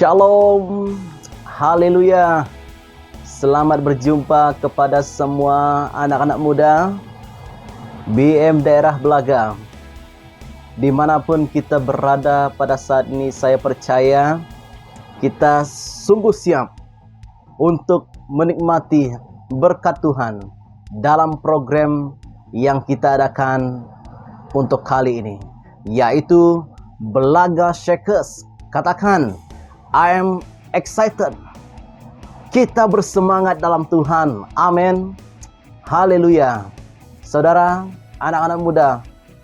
Shalom, haleluya. Selamat berjumpa kepada semua anak-anak muda BM Daerah Belaga. Dimanapun kita berada pada saat ini, saya percaya kita sungguh siap untuk menikmati berkat Tuhan dalam program yang kita adakan untuk kali ini, yaitu Belaga Shakers. Katakan, I am excited. Kita bersemangat dalam Tuhan. Amin. Haleluya. Saudara, anak-anak muda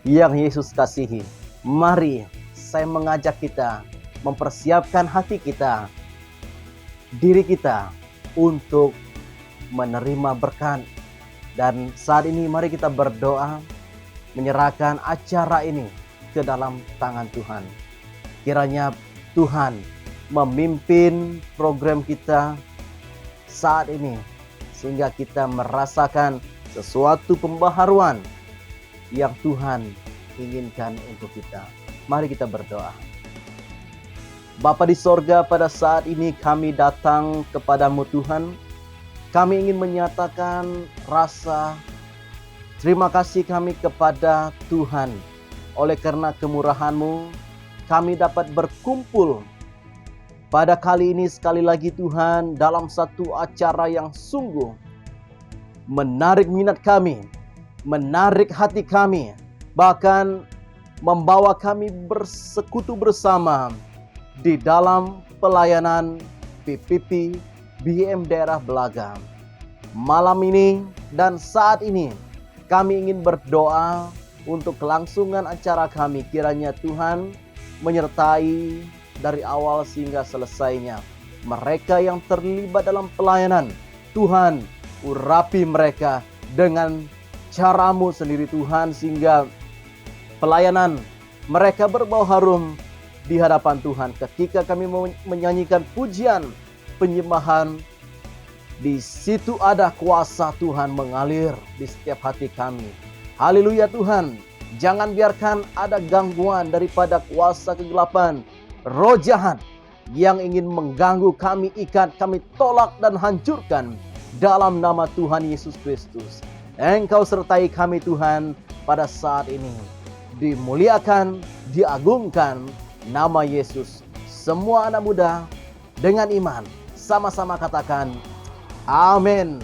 yang Yesus kasihi, mari saya mengajak kita mempersiapkan hati kita, diri kita untuk menerima berkat. Dan saat ini mari kita berdoa, menyerahkan acara ini ke dalam tangan Tuhan. Kiranya Tuhan memimpin program kita saat ini, sehingga kita merasakan sesuatu pembaharuan yang Tuhan inginkan untuk kita. Mari kita berdoa. Bapa di sorga, pada saat ini kami datang kepadamu Tuhan. Kami ingin menyatakan rasa terima kasih kami kepada Tuhan. Oleh karena kemurahan-Mu, kami dapat berkumpul pada kali ini sekali lagi Tuhan, dalam satu acara yang sungguh menarik minat kami, menarik hati kami, bahkan membawa kami bersekutu bersama di dalam pelayanan PPP BM Daerah Belaga. Malam ini dan saat ini kami ingin berdoa untuk kelangsungan acara kami. Kiranya Tuhan menyertai dari awal sehingga selesainya. Mereka yang terlibat dalam pelayanan, Tuhan urapi mereka dengan cara-Mu sendiri Tuhan, sehingga pelayanan mereka berbau harum di hadapan Tuhan. Ketika kami menyanyikan pujian, penyembahan, di situ ada kuasa Tuhan mengalir di setiap hati kami. Haleluya Tuhan. Jangan biarkan ada gangguan daripada kuasa kegelapan, roh jahat yang ingin mengganggu kami, ikat, kami tolak dan hancurkan dalam nama Tuhan Yesus Kristus. Engkau sertai kami Tuhan pada saat ini. Dimuliakan, diagungkan nama Yesus. Semua anak muda dengan iman sama-sama katakan amin.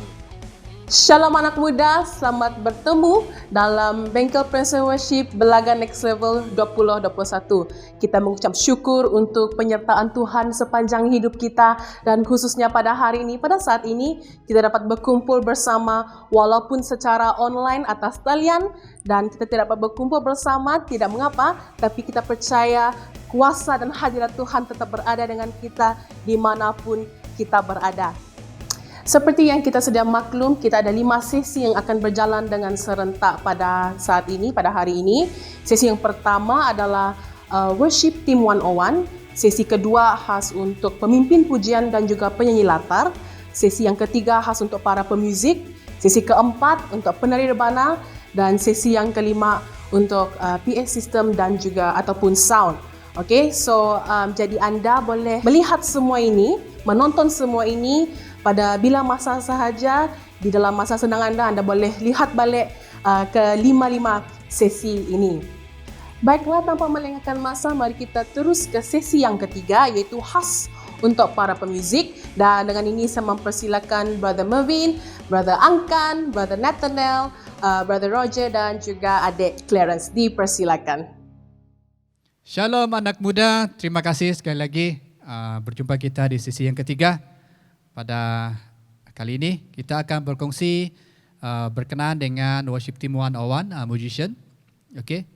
Shalom anak muda, selamat bertemu dalam Bengkel Praise and Worship Belaga Next Level 2021. Kita mengucap syukur untuk penyertaan Tuhan sepanjang hidup kita, dan khususnya pada hari ini, pada saat ini kita dapat berkumpul bersama walaupun secara online atas talian, dan kita tidak dapat berkumpul bersama, tidak mengapa, tapi kita percaya kuasa dan hadirat Tuhan tetap berada dengan kita dimanapun kita berada. Seperti yang kita sudah maklum, kita ada 5 sesi yang akan berjalan dengan serentak pada saat ini, pada hari ini. Sesi yang pertama adalah Worship Team 101. Sesi kedua khas untuk pemimpin pujian dan juga penyanyi latar. Sesi yang ketiga khas untuk para pemuzik. Sesi keempat untuk penari rebana. Dan sesi yang kelima untuk PA system dan juga ataupun sound. Okay, so jadi anda boleh melihat semua ini, menonton semua ini pada bila masa sahaja. Di dalam masa senang anda boleh lihat balik ke 5 sesi ini. Baiklah, tanpa melengahkan masa, mari kita terus ke sesi yang ketiga, iaitu khas untuk para pemuzik. Dan dengan ini saya mempersilakan Brother Mervin, Brother Angkan, Brother Nathaniel, Brother Roger dan juga adik Clarence. Dipersilakan. Shalom anak muda, terima kasih sekali lagi berjumpa kita di sesi yang ketiga. Pada kali ini kita akan berkongsi berkenaan dengan worship team 101, musician. Okay.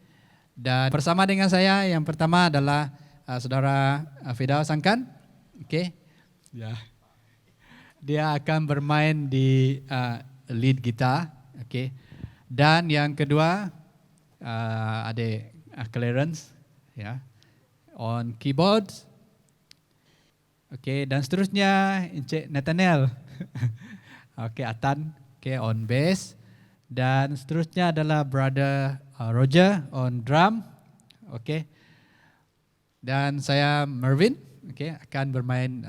Dan bersama dengan saya yang pertama adalah saudara Firdaus Angkan. Okay. Ya. Dia akan bermain di lead gitar. Okay. Dan yang kedua adik Clarence, ya, on keyboard. Okay, dan seterusnya Encik Nathaniel. Okay, Atan, okay, on bass. Dan seterusnya adalah Brother Roger on drum. Okay. Dan saya Mervin, okay, akan bermain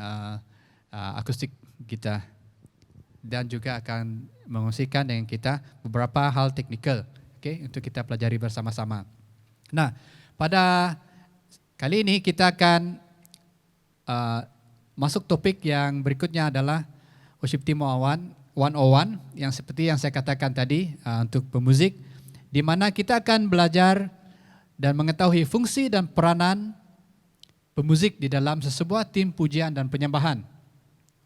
akustik gitar. Dan juga akan mengungsikan dengan kita beberapa hal teknikal, okay, untuk kita pelajari bersama-sama. Nah, pada kali ini kita akan masuk topik yang berikutnya adalah worship team 101 yang seperti yang saya katakan tadi untuk pemuzik, di mana kita akan belajar dan mengetahui fungsi dan peranan pemuzik di dalam sesebuah tim pujian dan penyembahan.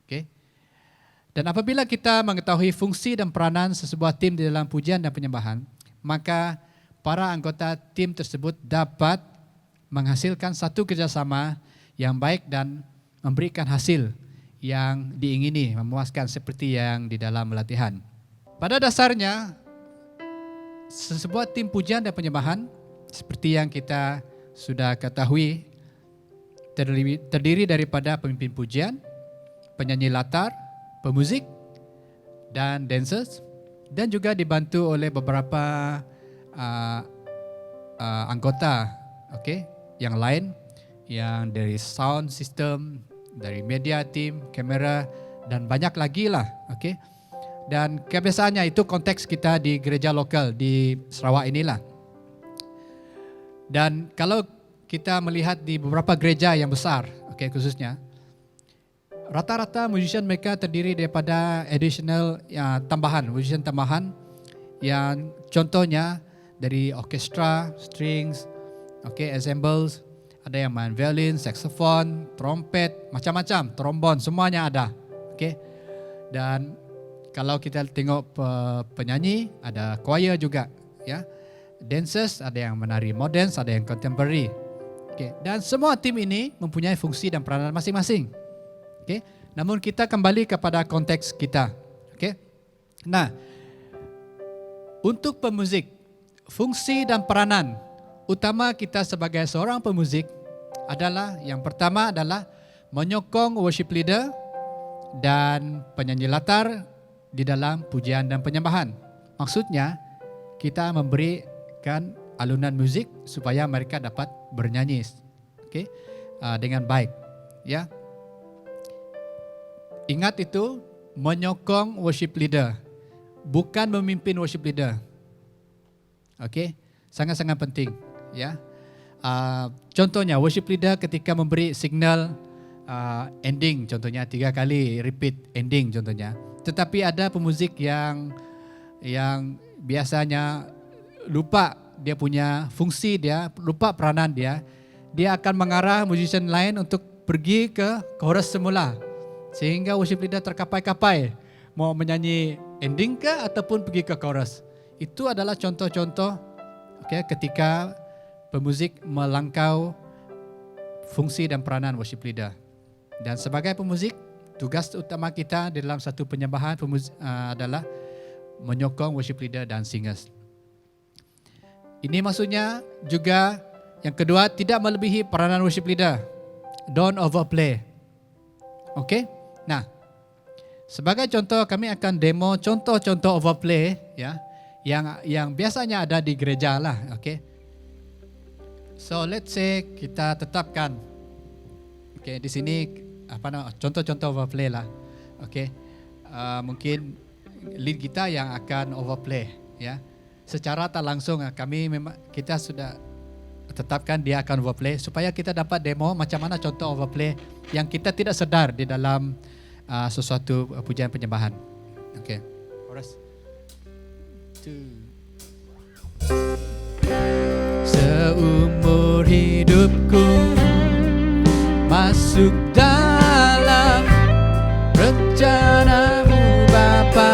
Okay. Dan apabila kita mengetahui fungsi dan peranan sesebuah tim di dalam pujian dan penyembahan, maka para anggota tim tersebut dapat menghasilkan satu kerjasama yang baik dan memberikan hasil yang diingini, memuaskan seperti yang di dalam latihan. Pada dasarnya, sesebuah tim pujian dan penyembahan, seperti yang kita sudah ketahui, terdiri daripada pemimpin pujian, penyanyi latar, pemuzik, dan dancers, dan juga dibantu oleh beberapa anggota, okay, yang lain, yang dari sound system, dari media team, kamera, dan banyak lagi lah, okay. Dan kebiasaannya itu konteks kita di gereja lokal di Sarawak inilah. Dan kalau kita melihat di beberapa gereja yang besar, okay, khususnya, rata-rata musician mereka terdiri daripada additional musician tambahan, yang contohnya dari orkestra, strings, okay, ensembles, ada yang main violin, saxophone, trompet, macam-macam, trombon, semuanya ada. Okay. Dan kalau kita tengok penyanyi, ada choir juga, ya. Dancers, ada yang menari modern, ada yang contemporary. Okay. Dan semua tim ini mempunyai fungsi dan peranan masing-masing. Okay. Namun kita kembali kepada konteks kita. Okay. Nah, untuk pemuzik, fungsi dan peranan utama kita sebagai seorang pemuzik adalah, yang pertama adalah menyokong worship leader dan penyanyi latar di dalam pujian dan penyembahan. Maksudnya, kita memberikan alunan musik supaya mereka dapat bernyanyi, okay, dengan baik. Ya. Ingat itu, menyokong worship leader, bukan memimpin worship leader. Okay, sangat-sangat penting. Ya, contohnya worship leader ketika memberi signal ending, contohnya 3 kali repeat ending contohnya. Tetapi ada pemuzik yang biasanya lupa dia punya fungsi dia, lupa peranan dia. Dia akan mengarah musician lain untuk pergi ke chorus semula, sehingga worship leader terkapai-kapai mau menyanyi ending ke ataupun pergi ke chorus. Itu adalah contoh-contoh, okay, ketika pemuzik melangkau fungsi dan peranan worship leader. Dan sebagai pemuzik, tugas utama kita dalam satu penyembahan adalah menyokong worship leader dan singers. Ini maksudnya juga yang kedua, tidak melebihi peranan worship leader. Don't overplay. Okay? Nah, sebagai contoh kami akan demo contoh-contoh overplay, ya, yang biasanya ada di gereja lah, okay? So let's say kita tetapkan, okay, di sini contoh-contoh overplay lah, okay. Mungkin lead kita yang akan overplay, ya. Secara tak langsung kita sudah tetapkan dia akan overplay supaya kita dapat demo macam mana contoh overplay yang kita tidak sedar di dalam sesuatu pujian penyembahan. Okey. Chorus. 2. Seumur hidupku masuk dalam rencana-Mu Bapa.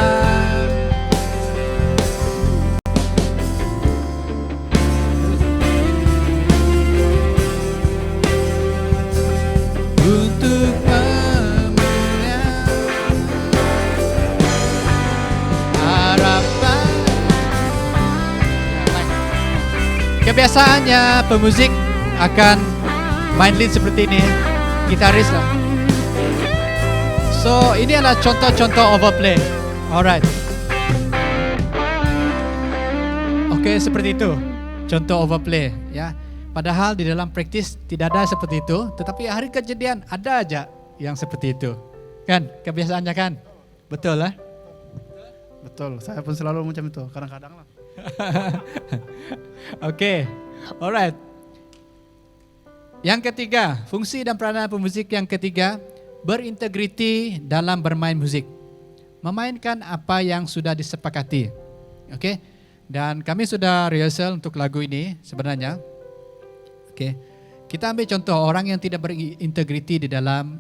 Untuk memuliakan harapan. Kebiasaannya pemuzik akan main lead seperti ini, gitaris lah. So ini adalah contoh-contoh overplay. Alright. Oke, seperti itu contoh overplay ya. Padahal di dalam praktis tidak ada seperti itu, tetapi hari kejadian ada aja yang seperti itu. Kan kebiasaannya kan? Betul lah. Betul, saya pun selalu macam itu, kadang-kadang lah. Oke, alright. Yang ketiga, fungsi dan peranan pemuzik yang ketiga, berintegriti dalam bermain musik. Memainkan apa yang sudah disepakati. Oke, dan kami sudah rehearsal untuk lagu ini sebenarnya. Oke, kita ambil contoh orang yang tidak berintegriti di dalam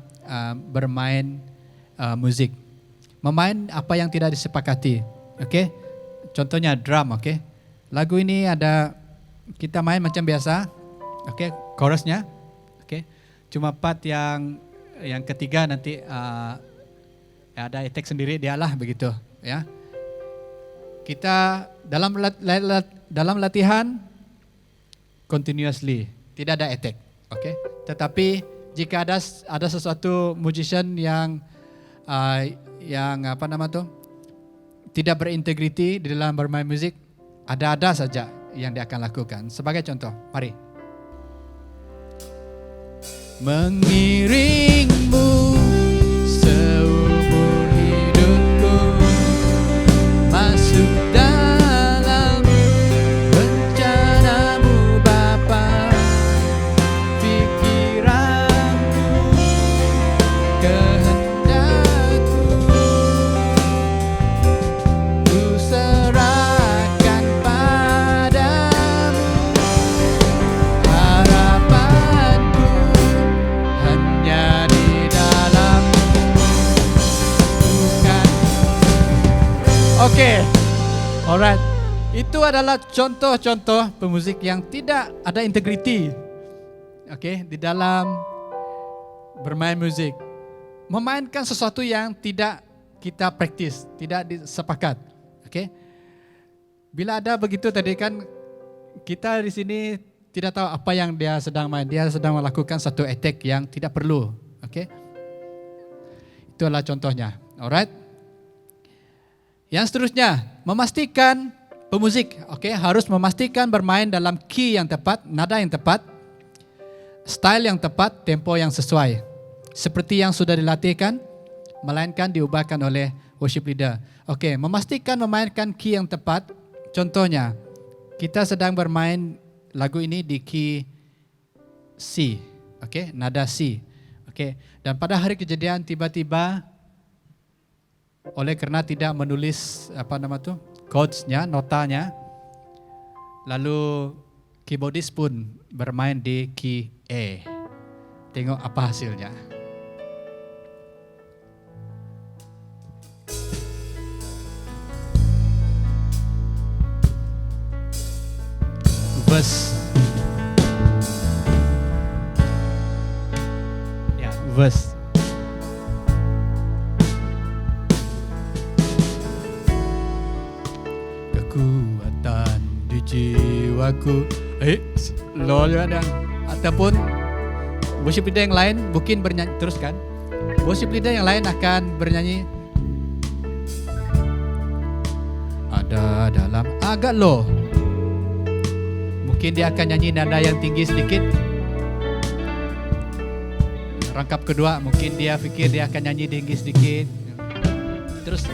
bermain musik. Memain apa yang tidak disepakati. Oke, contohnya drum. Oke, lagu ini ada kita main macam biasa. Oke, chorusnya. Oke, cuma part yang ketiga nanti ada attack sendiri dialah begitu. Ya, kita dalam latihan continuously. Tidak ada attack, oke. Tetapi jika ada sesuatu musician yang tidak berintegriti di dalam bermain musik, ada saja yang dia akan lakukan. Sebagai contoh, mari. Mengiringmu seumur hidupku masuk dalam rencana-Mu Bapa. Oke, alright. Itu adalah contoh-contoh pemuzik yang tidak ada integriti, oke, di dalam bermain musik. Memainkan sesuatu yang tidak kita praktis, tidak disepakat, oke. Bila ada begitu tadi kan kita di sini tidak tahu apa yang dia sedang main. Dia sedang melakukan satu attack yang tidak perlu, oke. Itu adalah contohnya, alright. Yang seterusnya, memastikan pemuzik, harus memastikan bermain dalam key yang tepat, nada yang tepat, style yang tepat, tempo yang sesuai. Seperti yang sudah dilatihkan, melainkan diubahkan oleh worship leader. Memastikan memainkan key yang tepat. Contohnya, kita sedang bermain lagu ini di key C, nada C. Dan pada hari kejadian tiba-tiba oleh karena tidak menulis chords-nya, notanya, lalu keyboardist pun bermain di key E. Tengok apa hasilnya. Verse. Ya, verse. Kekuatan di jiwaku. Lol ada. Ataupun worship leader yang lain mungkin bernyanyi teruskan. Worship leader yang lain akan bernyanyi. Ada dalam agak low. Mungkin dia akan nyanyi nada yang tinggi sedikit. Rangkap kedua mungkin dia fikir dia akan nyanyi tinggi sedikit. Terus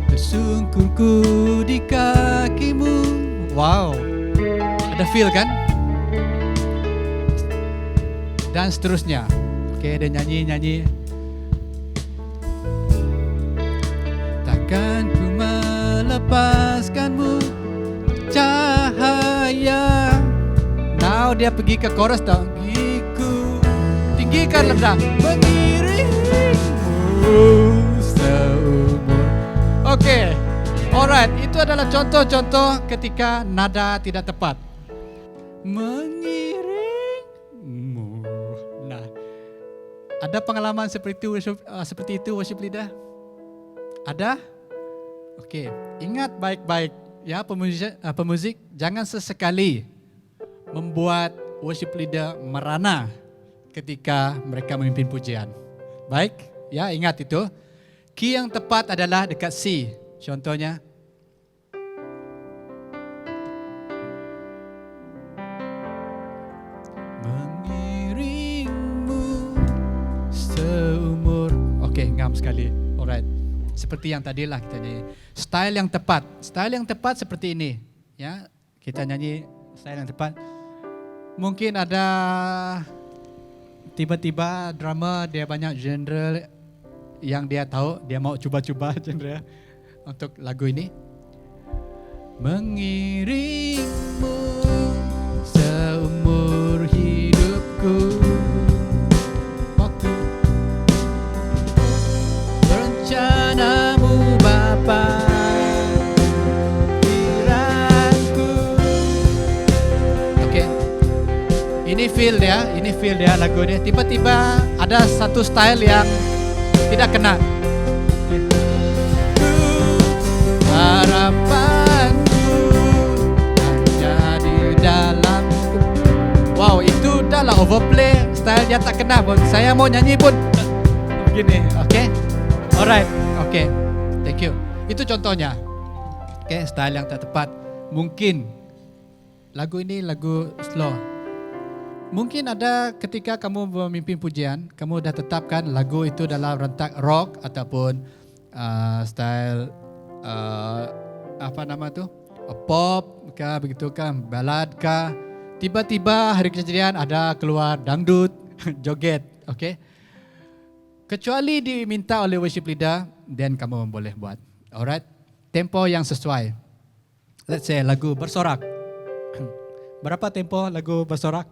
tersungkurku di kakimu. Wow, ada feel kan? Dan seterusnya. Dia nyanyi. Kan ku melepaskanmu cahaya. Now dia pergi ke chorus tau. Giku tinggikan rendah mengiringmu seumur. Okay, alright. Itu adalah contoh-contoh ketika nada tidak tepat. Mengiringmu. Nah, ada pengalaman seperti itu worship leader? Ada? Okey, ingat baik-baik ya pemuzik, jangan sesekali membuat worship leader merana ketika mereka memimpin pujian. Baik, ya ingat itu. Key yang tepat adalah dekat C. Contohnya seumur. Okey, ngam sekali. Alright. Seperti yang tadilah kita nyanyi. Style yang tepat. Style yang tepat seperti ini. Ya, kita nyanyi style yang tepat. Mungkin ada tiba-tiba drama dia banyak genre yang dia tahu, dia mau cuba-cuba genre untuk lagu ini. Mengiringmu seumur hidupku. Rencanamu Bapa, pikiranku. Okey. Ini feel dia lagu ni. Tiba-tiba ada satu style yang tidak kena. Harapanku hanya di dalam. Wow, itu dah lah overplay. Style dia tak kena pun. Saya mau nyanyi pun begini. Okey. Alright, okay, thank you. Itu contohnya. Okay, style yang tak tepat. Mungkin lagu ini lagu slow. Mungkin ada ketika kamu memimpin pujian, kamu dah tetapkan lagu itu dalam rentak rock ataupun style apa nama tu? Pop kah, begitu kan, ballad kah. Tiba-tiba hari kejadian ada keluar dangdut, joget, okay? Kecuali diminta oleh worship leader, then kamu boleh buat. Alright, tempo yang sesuai. Let's say lagu bersorak. Berapa tempo lagu bersorak?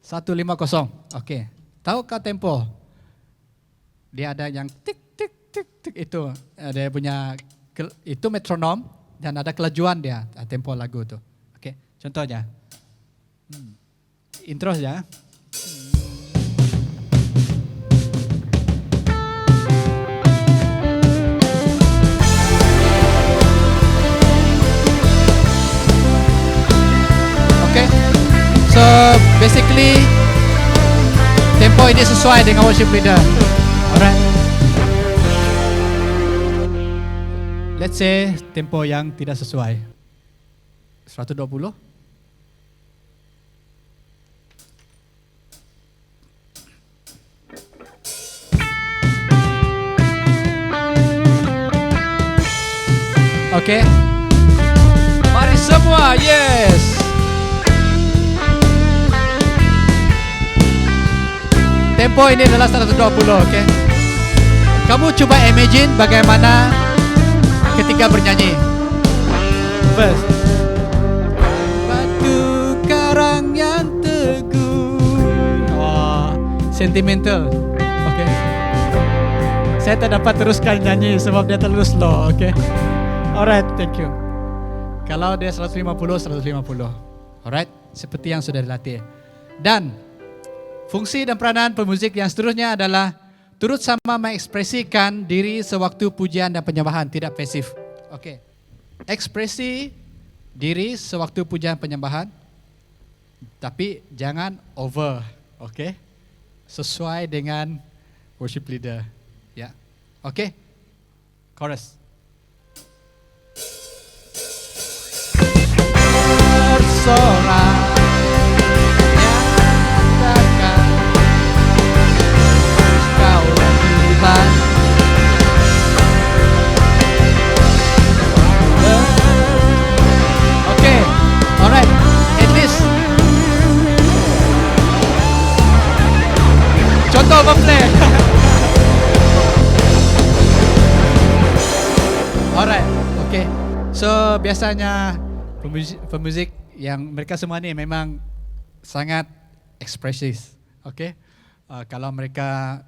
150. Okay. Tahukah tempo? Dia ada yang tik tik tik tik itu. Dia punya itu metronom dan ada kelajuan dia tempo lagu tu. Okay. Contohnya. Intro saja. So basically tempo ini sesuai dengan worship leader. Alright. Let's say tempo yang tidak sesuai. 120. Okay. Mari semua, yes. Tempo ini adalah 120, okay? Kamu coba imagine bagaimana ketika bernyanyi. First. Batu karang yang teguh. Oh, sentimental. Okay. Saya tak dapat teruskan nyanyi sebab dia terlalu slow, okay? Alright, thank you. Kalau dia 150, 150. Alright, seperti yang sudah dilatih. Dan fungsi dan peranan pemuzik yang seterusnya adalah turut sama mengekspresikan diri sewaktu pujian dan penyembahan, tidak pasif. Okey. Ekspresi diri sewaktu pujian penyembahan, tapi jangan over. Okey. Sesuai dengan worship leader. Ya. Okey. Chorus. Bersorak. Okay, alright. At least contoh overplay. Alright, okay. So biasanya pemuzik yang mereka semua ni memang sangat ekspresif, okay. Kalau mereka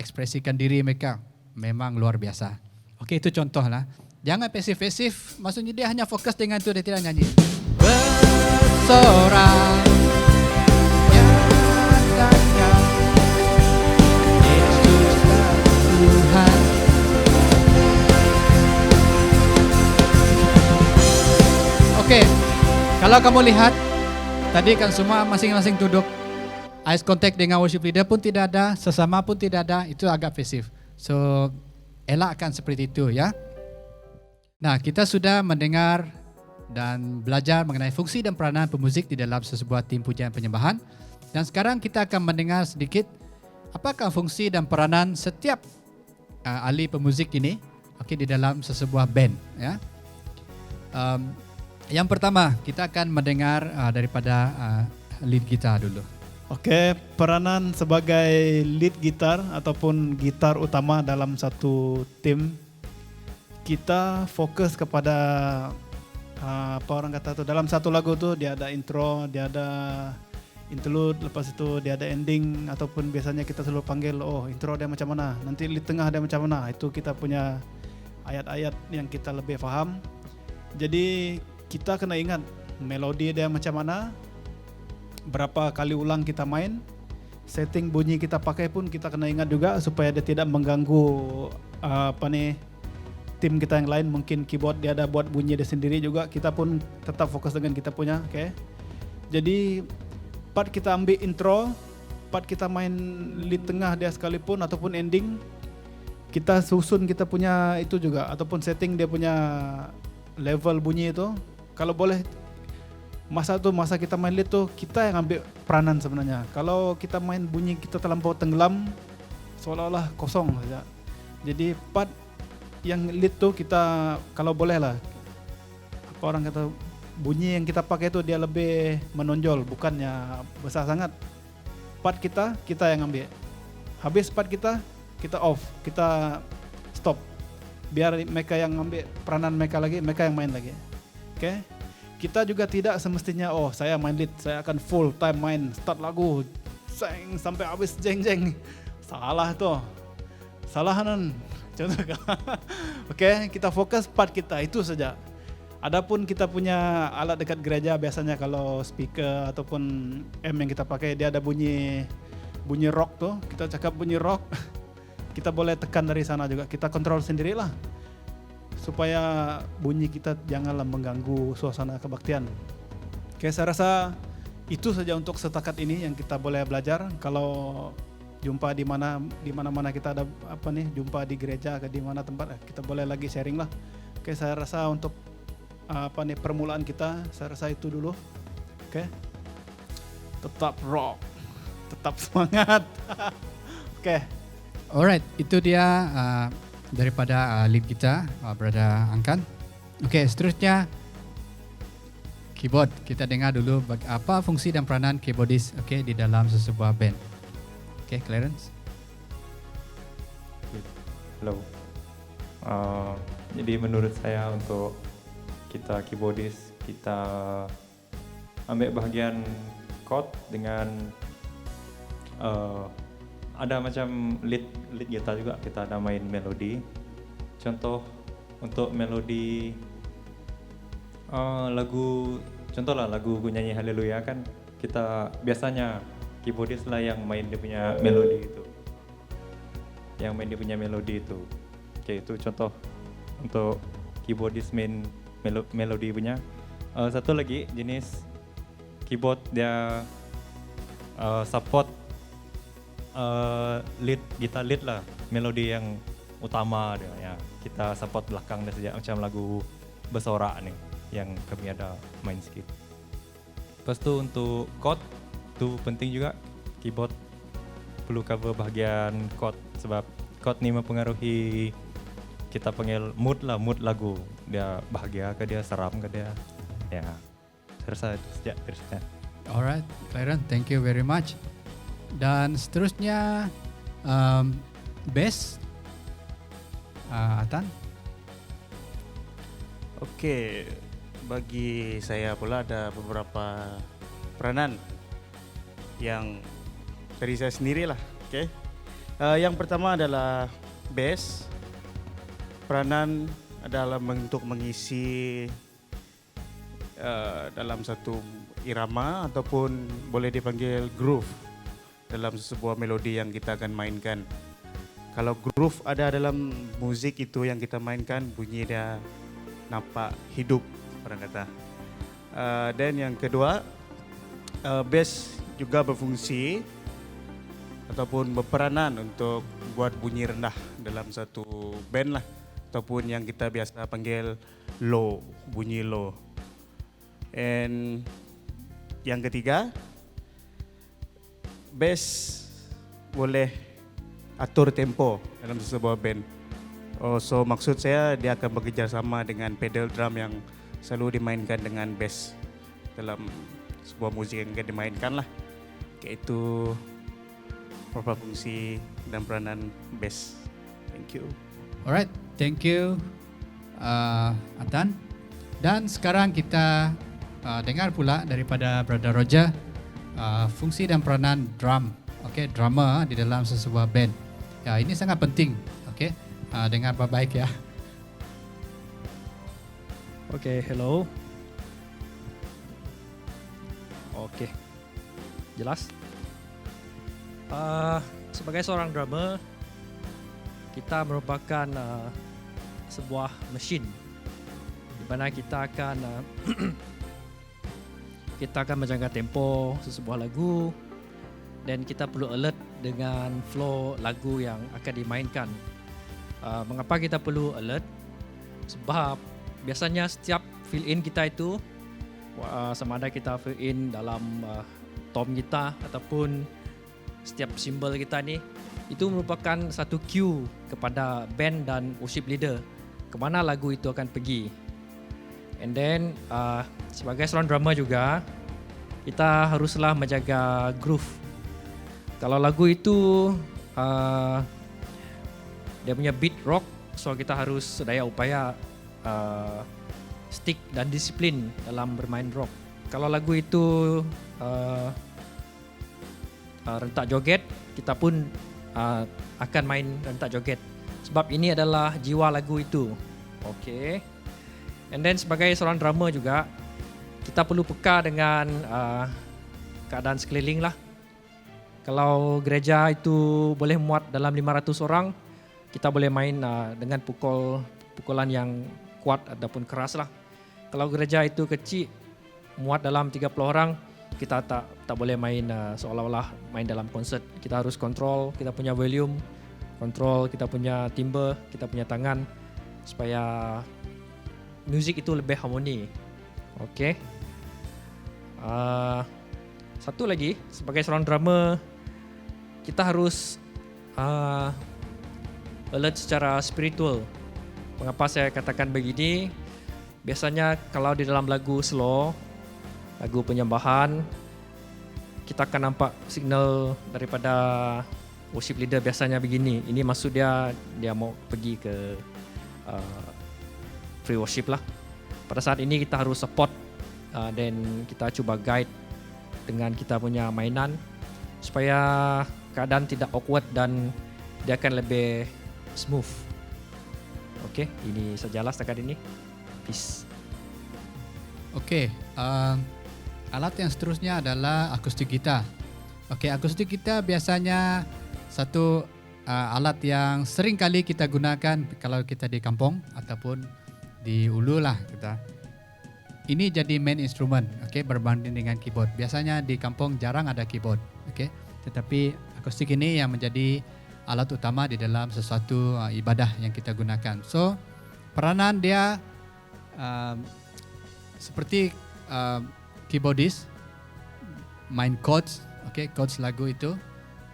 ekspresikan diri mereka memang luar biasa. Okay, itu contoh lah. Jangan pasif-pasif, maksudnya dia hanya fokus dengan itu, dia tidak nyanyi. Bersorak, nyatakan Yesus Tuhan. Oke, kalau kamu lihat, tadi kan semua masing-masing duduk. Eye contact dengan worship leader pun tidak ada, sesama pun tidak ada, itu agak pasif. So, elakkan seperti itu ya. Nah, kita sudah mendengar dan belajar mengenai fungsi dan peranan pemuzik di dalam sebuah tim pujian penyembahan. Dan sekarang kita akan mendengar sedikit apakah fungsi dan peranan setiap ahli pemuzik ini, di dalam sebuah band. Ya. Yang pertama, kita akan mendengar daripada lead gitar dulu. Oke, peranan sebagai lead gitar ataupun gitar utama dalam satu tim, kita fokus kepada apa orang kata tuh, dalam satu lagu tuh dia ada intro, dia ada interlude, lepas itu dia ada ending, ataupun biasanya kita selalu panggil, oh intro dia macam mana, nanti lead tengah dia macam mana, itu kita punya ayat-ayat yang kita lebih faham. Jadi kita kena ingat melodi dia macam mana, berapa kali ulang kita main, setting bunyi kita pakai pun kita kena ingat juga supaya dia tidak mengganggu tim kita yang lain. Mungkin keyboard dia ada buat bunyi dia sendiri juga, kita pun tetap fokus dengan kita punya. Okay. Jadi part kita ambil intro, part kita main lead tengah dia sekalipun ataupun ending, kita susun kita punya itu juga, ataupun setting dia punya level bunyi itu. Kalau boleh masa kita main lead tuh kita yang ambil peranan sebenarnya. Kalau kita main bunyi kita terlampau tenggelam, seolah-olah kosong saja. Jadi part yang lead tuh kita kalau boleh lah, apa orang kata, bunyi yang kita pakai itu dia lebih menonjol, bukannya besar sangat. Part kita yang ambil. Habis part kita off, kita stop. Biar mereka yang ambil peranan mereka lagi, mereka yang main lagi. Okay? Kita juga tidak semestinya, oh saya main lead, saya akan full time main, start lagu, sampai habis jeng-jeng. Salah tuh. Salahan. Contoh. Oke, kita fokus part kita itu saja. Adapun kita punya alat dekat gereja, biasanya kalau speaker ataupun yang kita pakai dia ada bunyi rock tuh, kita cakap bunyi rock, kita boleh tekan dari sana juga, kita kontrol sendirilah supaya bunyi kita janganlah mengganggu suasana kebaktian. Oke, saya rasa itu saja untuk setakat ini yang kita boleh belajar. Kalau jumpa di mana kita ada jumpa di gereja ke di mana tempat, kita boleh lagi sharing lah. Oke, saya rasa untuk permulaan kita, saya rasa itu dulu. Oke. Tetap rock, tetap semangat. Oke. Alright, itu dia daripada lead kita, Brother Angkan. Oke, seterusnya keyboard. Kita dengar dulu apa fungsi dan peranan keyboardist di dalam sebuah band. Oke, Clarence. Halo. Jadi menurut saya untuk kita keyboardist, kita ambil bahagian chord dengan ada macam lead gitar juga, kita ada main melodi. Contoh untuk melodi lagu nyanyi Haleluya kan, kita biasanya keyboardist lah yang main dia punya melodi itu. Oke, itu contoh untuk keyboardist main melodi punya. Satu lagi jenis keyboard dia support gitar lead lah, melodi yang utama dia ya. Kita support belakang dia saja, macam lagu bersorak nih yang kami ada main sikit. Lepas tu untuk chord itu penting juga, keyboard perlu cover bahagian chord, sebab chord ni mempengaruhi kita panggil mood lagu, dia bahagia ke dia seram ke dia. Ya, saya rasa itu saja dari saya. Alright, Clarence, thank you very much. Dan seterusnya bass, Atan. Oke, bagi saya pula ada beberapa peranan yang dari saya sendiri lah. Oke, yang pertama adalah bass. Peranan adalah untuk mengisi dalam satu irama ataupun boleh dipanggil groove dalam sebuah melodi yang kita akan mainkan. Kalau groove ada dalam musik itu yang kita mainkan, bunyi dia nampak hidup, orang kata. Dan yang kedua, bass juga berfungsi ataupun berperanan untuk buat bunyi rendah dalam satu band lah, ataupun yang kita biasa panggil low, bunyi low. And yang ketiga, bass boleh atur tempo dalam sebuah band. So maksud saya dia akan bekerja sama dengan pedal drum yang selalu dimainkan dengan bass dalam sebuah musik yang akan dimainkan lah. Itu beberapa fungsi dan peranan bass. Thank you. Alright, thank you Atan. Dan sekarang kita dengar pula daripada Brother Roger fungsi dan peranan drum, drummer di dalam sebuah band. Ya, ini sangat penting. Dengar baik-baik ya. Hello. Jelas. Sebagai seorang drummer, kita merupakan sebuah mesin di mana kita akan menjaga tempo sesebuah lagu dan kita perlu alert dengan flow lagu yang akan dimainkan. Mengapa kita perlu alert? Sebab biasanya setiap fill in kita itu sama ada kita fill in dalam tom kita ataupun setiap simbol kita ni, itu merupakan satu cue kepada band dan worship leader ke mana lagu itu akan pergi. And then sebagai seorang drummer juga, kita haruslah menjaga groove. Kalau lagu itu dia punya beat rock, so kita harus daya upaya stick dan disiplin dalam bermain rock. Kalau lagu itu rentak joget, kita pun akan main rentak joget. Sebab ini adalah jiwa lagu itu. And then sebagai seorang drummer juga, kita perlu peka dengan keadaan sekeliling lah. Kalau gereja itu boleh muat dalam 500 orang, kita boleh main dengan pukulan yang kuat ataupun keras lah. Kalau gereja itu kecil, muat dalam 30 orang, kita tak boleh main seolah-olah main dalam konsert. Kita harus kontrol kita punya volume, kontrol kita punya timbre, kita punya tangan supaya musik itu lebih harmoni. Satu lagi, sebagai seorang drummer, kita harus alert secara spiritual. Mengapa saya katakan begini? Biasanya kalau di dalam lagu slow, lagu penyembahan, kita akan nampak signal daripada worship leader biasanya begini. Ini maksud dia mau pergi ke free worship lah. Pada saat ini kita harus support dan kita cuba guide dengan kita punya mainan supaya keadaan tidak awkward dan dia akan lebih smooth. Ini sajalah setakat ini. Peace. Alat yang seterusnya adalah akustik gitar. Akustik gitar biasanya satu alat yang sering kali kita gunakan kalau kita di kampung ataupun di ulu lah kita. Ini jadi main instrument, berbanding dengan keyboard. Biasanya di kampung jarang ada keyboard, tetapi akustik ini yang menjadi alat utama di dalam sesuatu ibadah yang kita gunakan. So, peranan dia seperti keyboardist, main chords, chords lagu itu.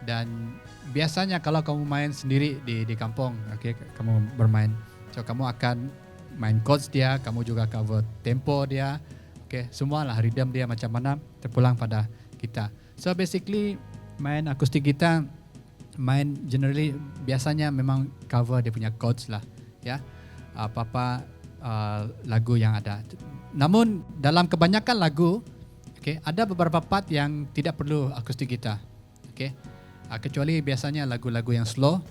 Dan biasanya kalau kamu main sendiri di kampung, kamu bermain, so kamu akan main chords dia, kamu juga cover tempo dia, semualah rhythm dia macam mana terpulang pada kita. So basically main akustik gitar, main generally biasanya memang cover dia punya chords lah, ya. Apa-apa lagu yang ada. Namun dalam kebanyakan lagu, ada beberapa part yang tidak perlu akustik gitar. Kecuali biasanya lagu-lagu yang slow,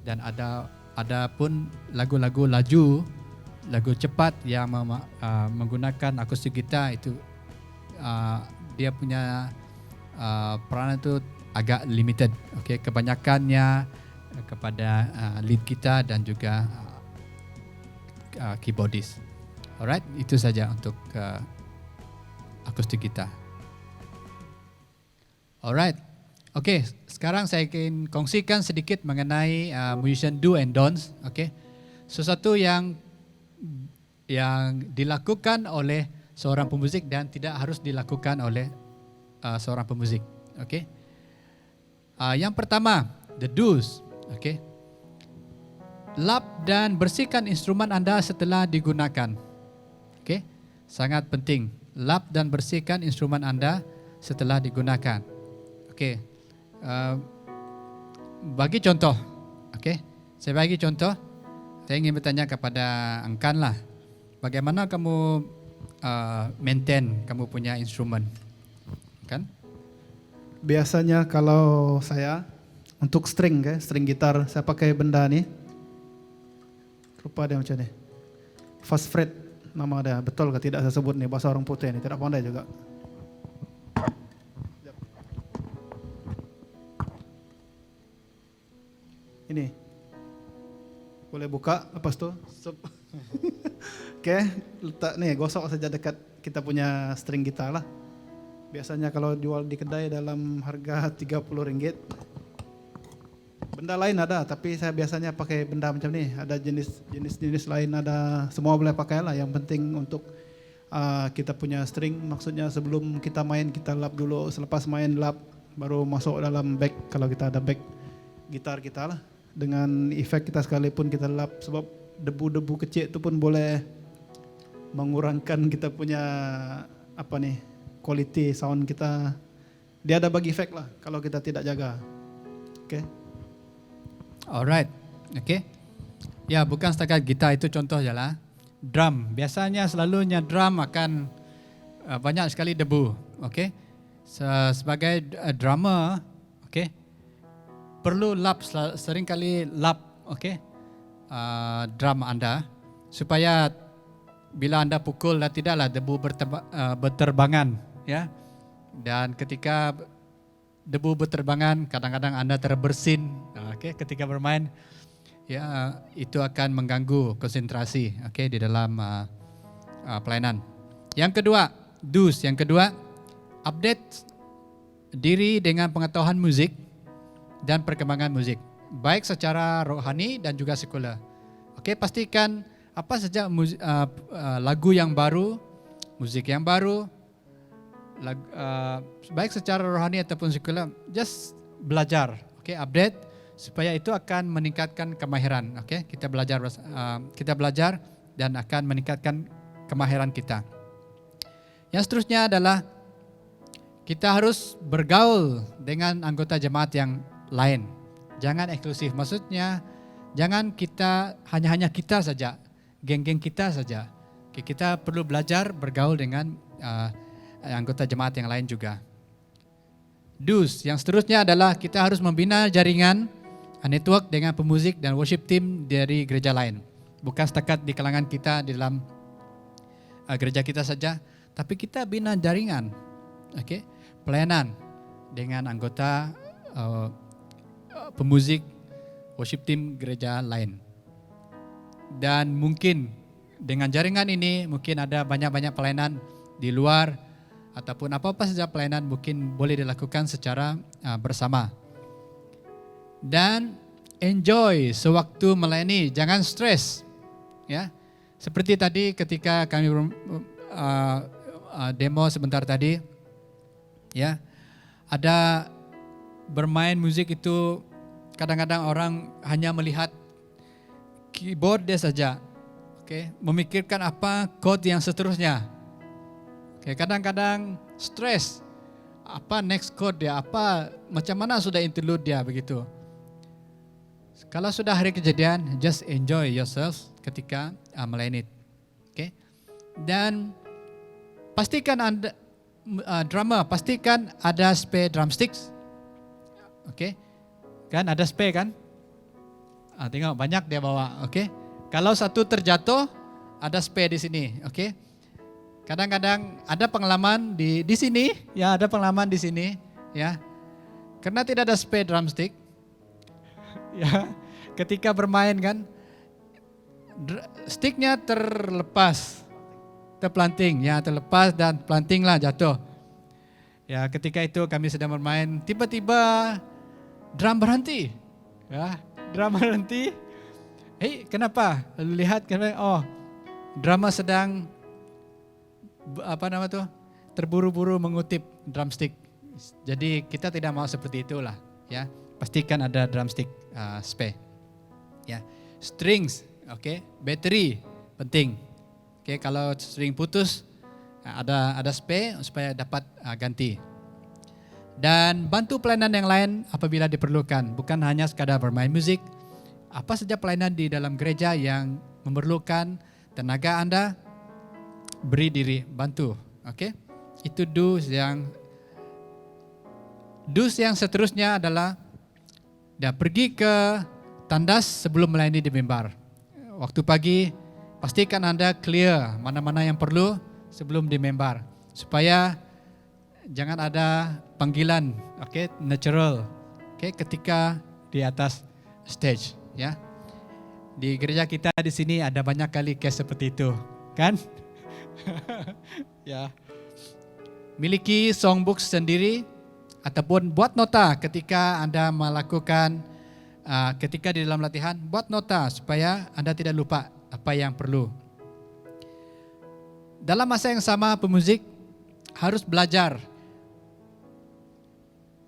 dan ada pun lagu-lagu laju, lagu cepat yang menggunakan akustik gitar itu dia punya peranan itu agak limited. Kebanyakannya kepada lead gitar dan juga keyboardist. Alright, itu saja untuk akustik gitar. Alright. Sekarang saya ingin kongsikan sedikit mengenai musician do and don'ts. Sesuatu yang dilakukan oleh seorang pemuzik dan tidak harus dilakukan oleh seorang pemuzik. Yang pertama, the do's. Lap dan bersihkan instrumen Anda setelah digunakan. Sangat penting. Lap dan bersihkan instrumen Anda setelah digunakan. Bagi contoh. Saya bagi contoh. Saya ingin bertanya kepada Angkan lah. Bagaimana kamu maintain kamu punya instrumen? Kan? Biasanya kalau saya untuk string gitar saya pakai benda ni. Rupa dia macam ni. Fast fret nama dia. Betul ke tidak saya sebut ni bahasa orang putih ni, tidak pandai juga. Ini. Boleh buka lepas tu. Letak ni, gosok saja dekat kita punya string gitar lah. Biasanya kalau jual di kedai dalam harga RM30. Benda lain ada, tapi saya biasanya pakai benda macam ni. Ada jenis lain, ada, semua boleh pakai lah. Yang penting untuk kita punya string, maksudnya sebelum kita main kita lap dulu. Selepas main lap baru masuk dalam bag, kalau kita ada bag gitar kita lah. Dengan efek kita sekalipun kita lap, sebab debu-debu kecil itu pun boleh mengurangkan kita punya quality sound kita. Dia ada bagi efek lah kalau kita tidak jaga. Alright. Ya, bukan setakat gitar, itu contoh je lah. Drum, biasanya selalunya drum akan banyak sekali debu. Sebagai drummer, perlu lap, sering kali lap drum Anda supaya bila Anda pukul tidaklah debu berterbangan, ya. Dan ketika debu berterbangan, kadang-kadang Anda terbersin, ketika bermain, ya, itu akan mengganggu konsentrasi, di dalam pelayanan. Yang kedua, do's. Yang kedua, update diri dengan pengetahuan musik dan perkembangan musik, baik secara rohani dan juga sekular. Pastikan apa saja lagu yang baru, musik yang baru, baik secara rohani ataupun sekular, just belajar, update, supaya itu akan meningkatkan kemahiran. Kita belajar dan akan meningkatkan kemahiran kita. Yang seterusnya adalah kita harus bergaul dengan anggota jemaat yang lain. Jangan eksklusif, maksudnya jangan kita hanya kita saja, geng-geng kita saja. Kita perlu belajar bergaul dengan anggota jemaat yang lain juga. Do's, yang seterusnya adalah kita harus membina jaringan network dengan pemuzik dan worship team dari gereja lain. Bukan setakat di kalangan kita di dalam gereja kita saja, tapi kita bina jaringan, pelayanan dengan anggota pemuzik worship team gereja lain. Dan mungkin dengan jaringan ini mungkin ada banyak-banyak pelayanan di luar, ataupun apa-apa saja pelayanan mungkin boleh dilakukan secara bersama. Dan enjoy sewaktu melayani, jangan stres, ya. Seperti tadi ketika kami demo sebentar tadi, ya, ada bermain musik itu kadang-kadang orang hanya melihat keyboard dia saja, memikirkan apa chord yang seterusnya. Kadang-kadang stres, apa next chord dia, apa macam mana sudah interlude dia begitu. Kalau sudah hari kejadian, just enjoy yourself ketika melayani. Okay. Dan pastikan anda drummer, pastikan ada spare drumsticks. Okay. Kan ada spare kan? Tengok banyak dia bawa. Okay. Kalau satu terjatuh, ada spare di sini. Okay. Kadang-kadang ada pengalaman di sini, ya ada pengalaman di sini, ya. Karena tidak ada spare drumstick, ya. Ketika bermain kan, sticknya terlepas, terpelanting, ya terlepas dan pelantinglah jatuh. Ya ketika itu kami sedang bermain, tiba-tiba drum berhenti, ya drum berhenti. Kenapa? Lalu lihat, oh drummer sedang terburu-buru mengutip drumstick. Jadi kita tidak mau seperti itulah, ya. Pastikan ada drumstick spare. Ya. Strings, oke, battery penting. Oke, kalau string putus ada spare supaya dapat ganti. Dan bantu pelayanan yang lain apabila diperlukan, bukan hanya sekadar bermain musik. Apa saja pelayanan di dalam gereja yang memerlukan tenaga Anda, beri diri, bantu. Oke? Itu dus yang seterusnya adalah pergi ke tandas sebelum melayani di mimbar. Waktu pagi pastikan Anda clear mana-mana yang perlu sebelum di mimbar supaya jangan ada panggilan, natural, ketika di atas stage, ya. Di gereja kita di sini ada banyak kali case seperti itu, kan? Ya. Miliki songbook sendiri ataupun buat nota ketika Anda melakukan ketika di dalam latihan, buat nota supaya Anda tidak lupa apa yang perlu. Dalam masa yang sama pemuzik harus belajar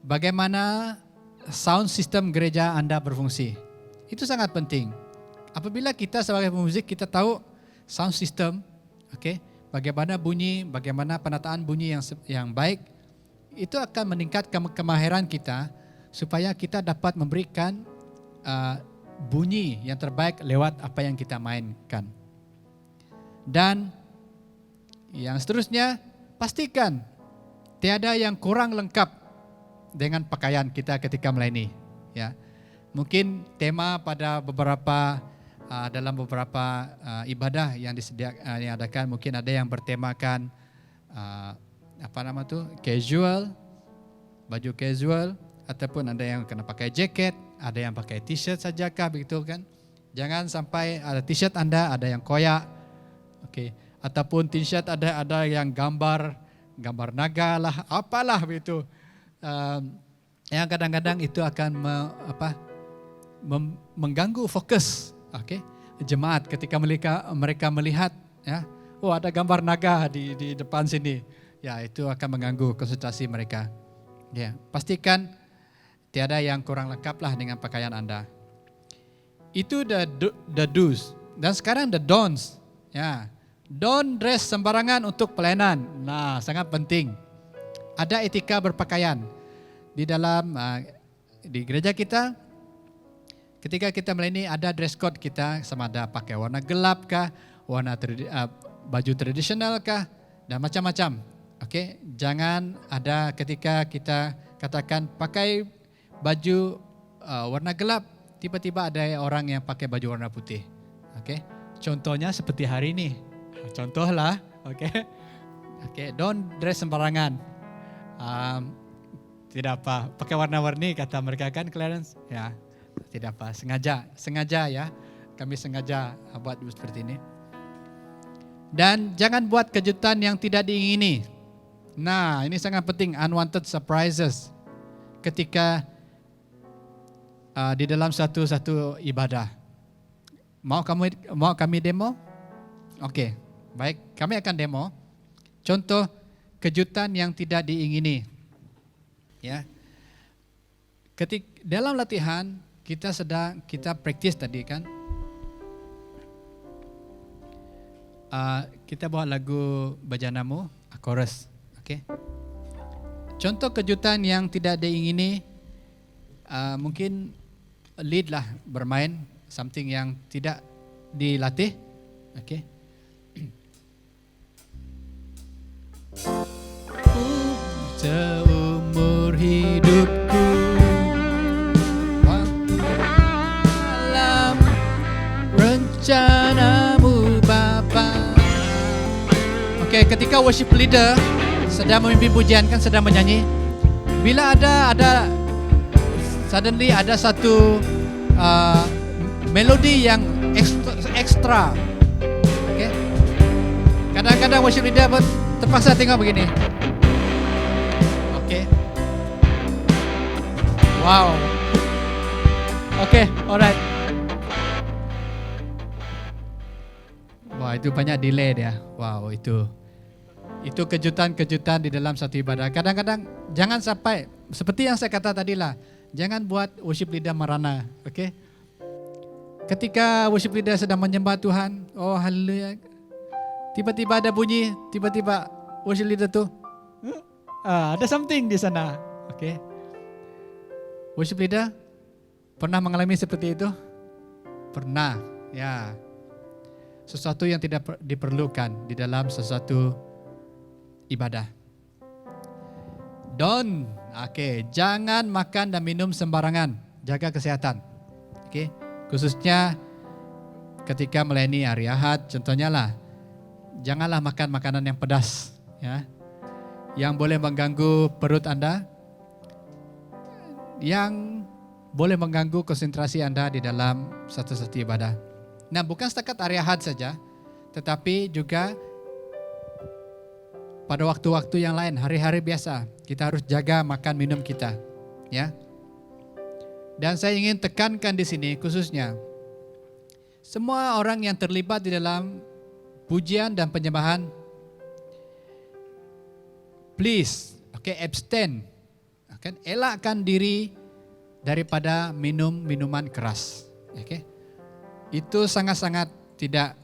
bagaimana sound system gereja Anda berfungsi. Itu sangat penting. Apabila kita sebagai pemuzik kita tahu sound system, bagaimana bunyi, bagaimana penataan bunyi yang baik, itu akan meningkatkan kemahiran kita supaya kita dapat memberikan bunyi yang terbaik lewat apa yang kita mainkan. Dan yang seterusnya, pastikan tiada yang kurang lengkap dengan pakaian kita ketika melayani. Ya, mungkin tema pada dalam beberapa ibadah yang diadakan, mungkin ada yang bertemakan casual, baju casual, ataupun ada yang kena pakai jaket, ada yang pakai t-shirt saja kah, begitu kan? Jangan sampai ada t-shirt Anda ada yang koyak, ataupun t-shirt ada yang gambar naga lah, apalah begitu. Yang kadang-kadang itu akan mengganggu fokus, jemaat ketika mereka melihat, ya, oh ada gambar naga di depan sini, ya itu akan mengganggu konsentrasi mereka. Ya, pastikan tiada yang kurang lengkap lah dengan pakaian Anda. Itu the do's. Dan sekarang the don'ts. Ya, don't dress sembarangan untuk pelayanan. Nah, sangat penting. Ada etika berpakaian di dalam di gereja kita. Ketika kita melayani ada dress code kita, sama ada pakai warna gelap kah, warna baju tradisional kah, dan macam-macam. Jangan ada ketika kita katakan pakai baju warna gelap, tiba-tiba ada orang yang pakai baju warna putih. Contohnya seperti hari ini. Contohlah, don't dress sembarangan. Tidak apa, pakai warna-warni kata mereka kan, Clarence? Ya, tidak apa, sengaja ya. Kami sengaja buat seperti ini. Dan jangan buat kejutan yang tidak diingini. Nah, ini sangat penting, unwanted surprises ketika di dalam satu ibadah. Mau kami demo? Oke, baik, kami akan demo. Contoh kejutan yang tidak diingini. Ya. Dalam latihan kita praktis tadi kan. Kita bawa lagu Bajanamu, chorus. Contoh kejutan yang tidak diingini, mungkin lead lah, bermain something yang tidak dilatih. seumur hidupku. Dalam rencanamu Bapa. Oke, ketika worship leader sedang memimpin pujian kan, sedang menyanyi, bila ada suddenly ada satu melodi yang ekstra. Oke. Kadang-kadang worship leader terpaksa tengok begini. Oke. Wow. Oke, alright. Wah, itu banyak delay dia. Wow, itu kejutan-kejutan di dalam satu ibadah. Kadang-kadang jangan sampai seperti yang saya kata tadi lah, jangan buat worship leader merana, oke? Ketika worship leader sedang menyembah Tuhan, oh haleluya, tiba-tiba ada bunyi, tiba-tiba worship leader tuh, ada something di sana, oke? Worship leader pernah mengalami seperti itu? Pernah, ya. Sesuatu yang tidak diperlukan di dalam sesuatu ibadah. Jangan makan dan minum sembarangan, jaga kesehatan. Oke, khususnya ketika melayani hari Ahad, contohnya lah, janganlah makan makanan yang pedas, ya, yang boleh mengganggu perut Anda, yang boleh mengganggu konsentrasi Anda di dalam satu-satu ibadah. Nah, bukan setakat hari Ahad saja, tetapi juga pada waktu-waktu yang lain, hari-hari biasa, kita harus jaga makan minum kita, ya. Dan saya ingin tekankan di sini khususnya semua orang yang terlibat di dalam pujian dan penyembahan, please, abstain, elakkan diri daripada minum minuman keras, Itu sangat-sangat tidak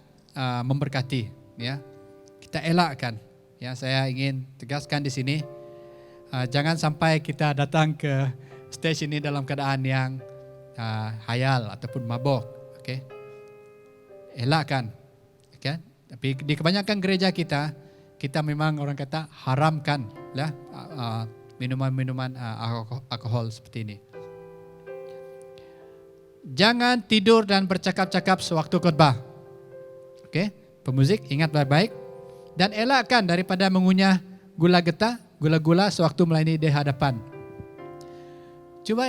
memberkati, ya. Kita elakkan. Ya, saya ingin tegaskan di sini, jangan sampai kita datang ke stage ini dalam keadaan yang hayal ataupun mabok, elakkan, Tapi di kebanyakan gereja kita memang orang kata haramkan lah minuman-minuman alkohol seperti ini. Jangan tidur dan bercakap-cakap sewaktu khotbah. Pemuzik ingat baik-baik. Dan elakkan daripada mengunyah gula-gula sewaktu melayani di hadapan. Coba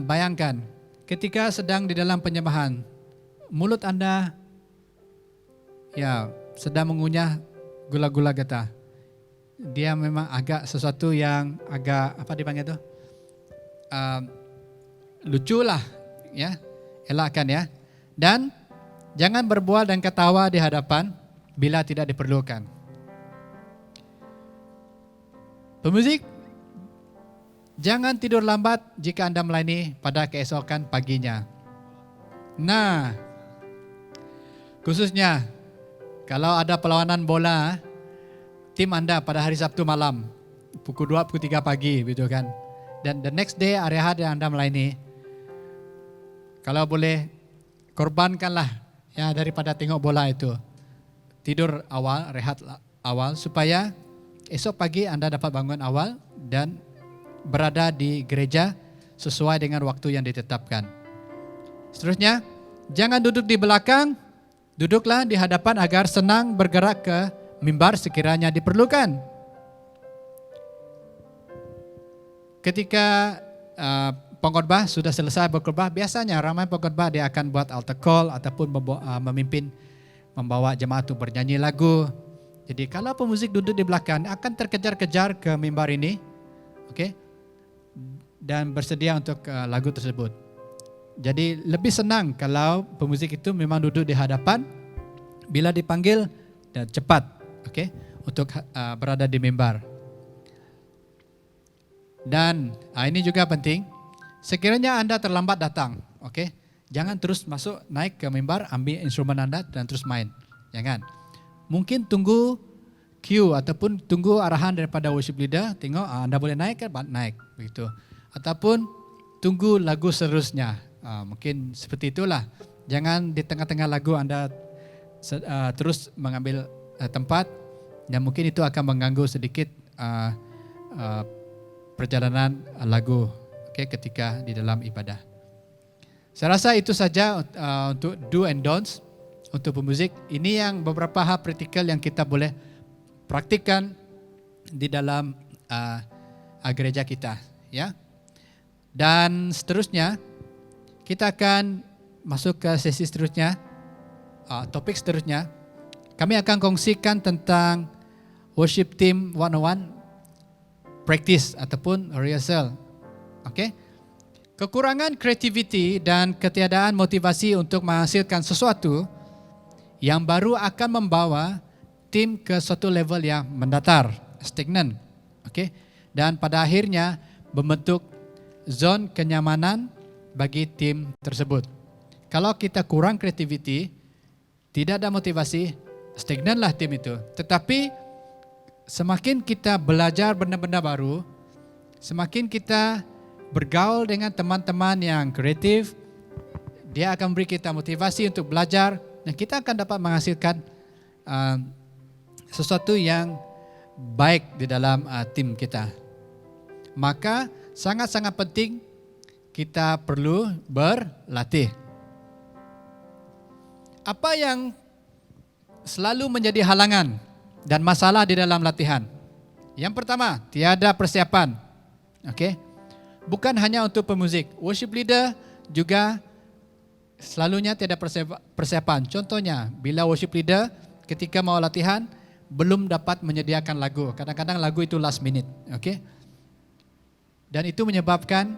bayangkan, ketika sedang di dalam penyembahan, mulut Anda sedang mengunyah gula-gula getah. Dia memang agak sesuatu yang agak, apa dipanggil itu? Lucu lah, ya. Elakkan ya. Dan jangan berbual dan ketawa di hadapan bila tidak diperlukan. Pemuzik, jangan tidur lambat jika Anda melayani pada keesokan paginya. Nah, khususnya kalau ada perlawanan bola, tim Anda pada hari Sabtu malam, pukul 2, pukul 3 pagi, gitu kan. Dan the next day, hari Ahad yang Anda melayani, kalau boleh, korbankanlah ya daripada tengok bola itu. Tidur awal, rehat awal, supaya esok pagi Anda dapat bangun awal dan berada di gereja sesuai dengan waktu yang ditetapkan. Seterusnya, jangan duduk di belakang, duduklah di hadapan agar senang bergerak ke mimbar sekiranya diperlukan. Ketika pengkhotbah sudah selesai berkhotbah, biasanya ramai pengkhotbah dia akan buat altar call ataupun memimpin membawa jemaat untuk bernyanyi lagu. Jadi kalau pemuzik duduk di belakang akan terkejar-kejar ke mimbar ini, dan bersedia untuk lagu tersebut. Jadi lebih senang kalau pemuzik itu memang duduk di hadapan, bila dipanggil dan cepat, untuk berada di mimbar. Dan ini juga penting, sekiranya Anda terlambat datang, jangan terus masuk naik ke mimbar, ambil instrumen Anda dan terus main. Jangan. Mungkin tunggu cue ataupun tunggu arahan daripada worship leader, tengok Anda boleh naik kan, naik begitu. Ataupun tunggu lagu seterusnya. Mungkin seperti itulah. Jangan di tengah-tengah lagu Anda terus mengambil tempat, dan mungkin itu akan mengganggu sedikit perjalanan lagu, ketika di dalam ibadah. Saya rasa itu saja untuk do and don'ts untuk pemuzik. Ini yang beberapa hal praktikal yang kita boleh praktikkan di dalam gereja kita, ya. Dan seterusnya kita akan masuk ke sesi seterusnya, topik seterusnya. Kami akan kongsikan tentang worship team 101 practice ataupun rehearsal. Oke. Kekurangan kreativiti dan ketiadaan motivasi untuk menghasilkan sesuatu yang baru akan membawa tim ke suatu level yang mendatar, stagnan. Oke. Dan pada akhirnya membentuk zon kenyamanan bagi tim tersebut. Kalau kita kurang kreativiti, tidak ada motivasi, stagnanlah tim itu. Tetapi semakin kita belajar benda-benda baru, semakin kita bergaul dengan teman-teman yang kreatif, dia akan beri kita motivasi untuk belajar dan kita akan dapat menghasilkan sesuatu yang baik di dalam tim kita. Maka sangat-sangat penting kita perlu berlatih. Apa yang selalu menjadi halangan dan masalah di dalam latihan? Yang pertama, tiada persiapan. Oke. Bukan hanya untuk pemuzik, worship leader juga selalunya tiada persiapan. Contohnya, bila worship leader ketika mau latihan belum dapat menyediakan lagu. Kadang-kadang lagu itu last minute, oke? Dan itu menyebabkan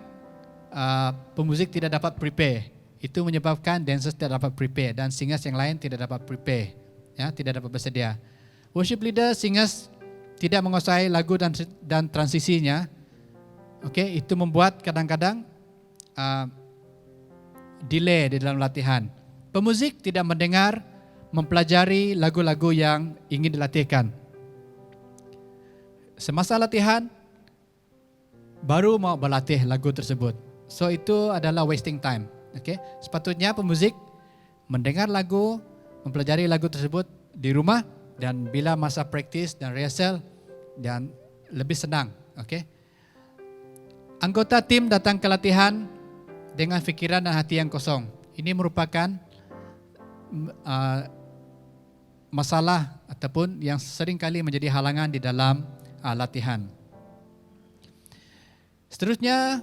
pemuzik tidak dapat prepare. Itu menyebabkan dancers tidak dapat prepare dan singers yang lain tidak dapat prepare, ya, tidak dapat bersedia. Worship leader, singers tidak menguasai lagu dan transisinya. Oke, itu membuat kadang-kadang delay di dalam latihan. Pemuzik tidak mendengar, mempelajari lagu-lagu yang ingin dilatihkan. Semasa latihan, baru mau berlatih lagu tersebut. So itu adalah wasting time. Oke, sepatutnya pemuzik mendengar lagu, mempelajari lagu tersebut di rumah dan bila masa praktis dan rehearsal dan lebih senang. Oke. Anggota tim datang ke latihan dengan fikiran dan hati yang kosong. Ini merupakan masalah ataupun yang sering kali menjadi halangan di dalam latihan. Seterusnya,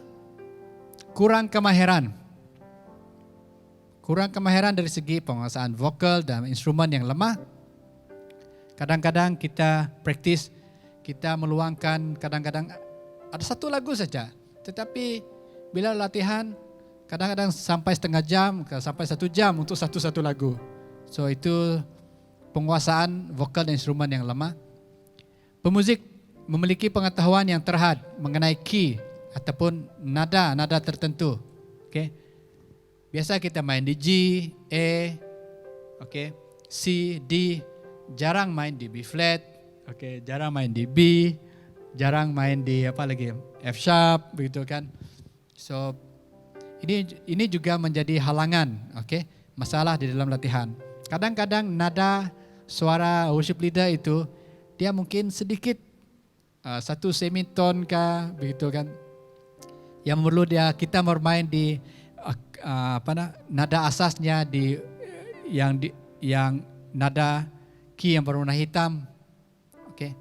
kurang kemahiran. Kurang kemahiran dari segi penguasaan vokal dan instrumen yang lemah. Kadang-kadang kita praktis, kita meluangkan kadang-kadang ada satu lagu saja. Tetapi bila latihan kadang-kadang sampai setengah jam, sampai 1 jam untuk satu-satu lagu. So itu penguasaan vokal dan instrumen yang lemah. Pemuzik memiliki pengetahuan yang terhad mengenai key ataupun nada tertentu. Okay. Biasa kita main di G, A, okay, C, D, jarang main di B flat, okay, jarang main di B, jarang main di apa lagi F sharp, begitu kan. So ini juga menjadi halangan, okay, masalah di dalam latihan. Kadang-kadang nada suara worship leader itu dia mungkin sedikit satu semitone kah, begitu kan. Yang perlu kita bermain di nada asasnya yang nada key yang berwarna hitam, okay.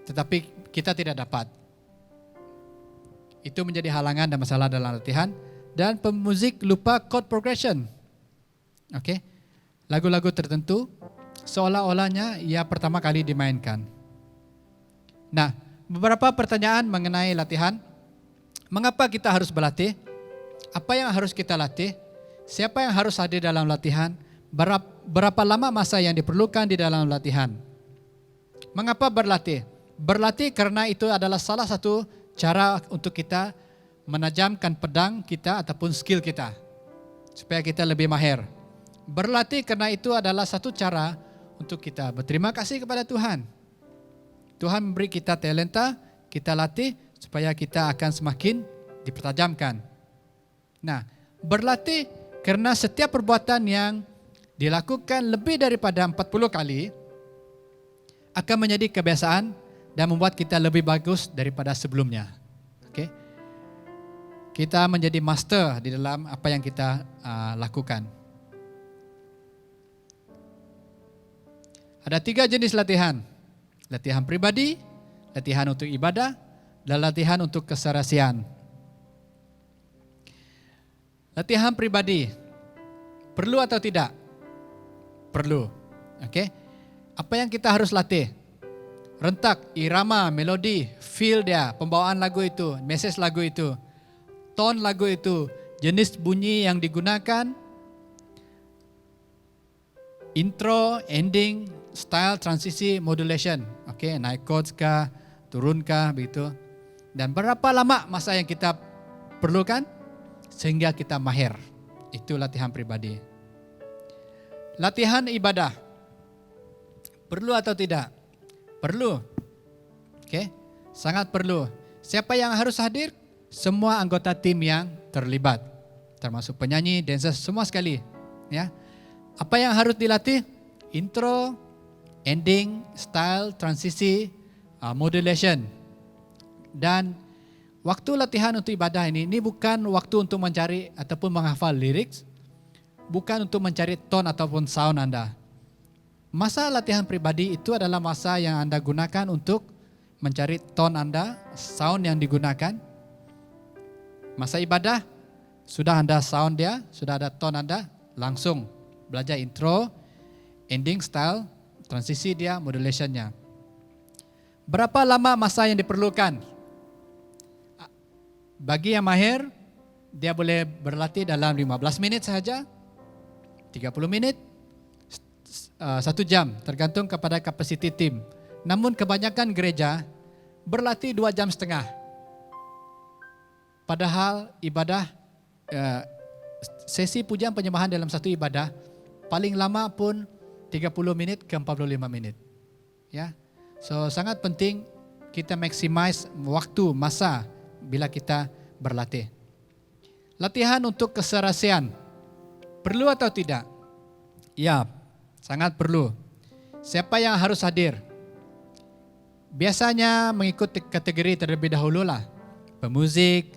Tetapi kita tidak dapat. Itu menjadi halangan dan masalah dalam latihan. Dan pemuzik lupa chord progression. Okay. Lagu-lagu tertentu seolah-olahnya ia pertama kali dimainkan. Nah, beberapa pertanyaan mengenai latihan. Mengapa kita harus berlatih? Apa yang harus kita latih? Siapa yang harus hadir dalam latihan? Berapa lama masa yang diperlukan di dalam latihan? Mengapa berlatih? Berlatih karena itu adalah salah satu cara untuk kita menajamkan pedang kita ataupun skill kita. Supaya kita lebih mahir. Berlatih karena itu adalah satu cara untuk kita berterima kasih kepada Tuhan. Tuhan memberi kita talenta, kita latih supaya kita akan semakin dipertajamkan. Nah, berlatih karena setiap perbuatan yang dilakukan lebih daripada 40 kali akan menjadi kebiasaan dan membuat kita lebih bagus daripada sebelumnya. kita menjadi master di dalam apa yang kita lakukan. Ada 3 jenis latihan. Latihan pribadi, latihan untuk ibadah, dan latihan untuk keserasian. Latihan pribadi, perlu atau tidak? Perlu. Oke. Apa yang kita harus latih? Rentak, irama, melodi, feel dia, pembawaan lagu itu, message lagu itu, tone lagu itu, jenis bunyi yang digunakan, intro, ending, style, transisi, modulation. Oke, naik chords kah, turun kah, begitu. Dan berapa lama masa yang kita perlukan sehingga kita mahir. Itu latihan pribadi. Latihan ibadah. Perlu atau tidak? Perlu. Oke, sangat perlu. Siapa yang harus hadir? Semua anggota tim yang terlibat. Termasuk penyanyi, dancer, semua sekali. Ya. Apa yang harus dilatih? Intro, ending, style, transisi, modulation. Dan waktu latihan untuk ibadah ini bukan waktu untuk mencari ataupun menghafal lirik, bukan untuk mencari tone ataupun sound Anda. Masa latihan pribadi itu adalah masa yang Anda gunakan untuk mencari tone Anda, sound yang digunakan. Masa ibadah, sudah Anda sound dia, sudah ada tone Anda, langsung belajar intro, ending, style, transisi dia, modulationnya. Berapa lama masa yang diperlukan? Bagi yang mahir, dia boleh berlatih dalam 15 minit sahaja, 30 menit, 1 jam, tergantung kepada kapasiti tim. Namun kebanyakan gereja berlatih 2 jam setengah. Padahal ibadah, sesi pujian penyembahan dalam satu ibadah, paling lama pun 30 menit ke 45 menit. Ya, so sangat penting kita maximize waktu, masa bila kita berlatih. Latihan untuk keserasian. Perlu atau tidak? Ya, sangat perlu. Siapa yang harus hadir? Biasanya mengikut kategori terlebih dahulu lah. Pemuzik,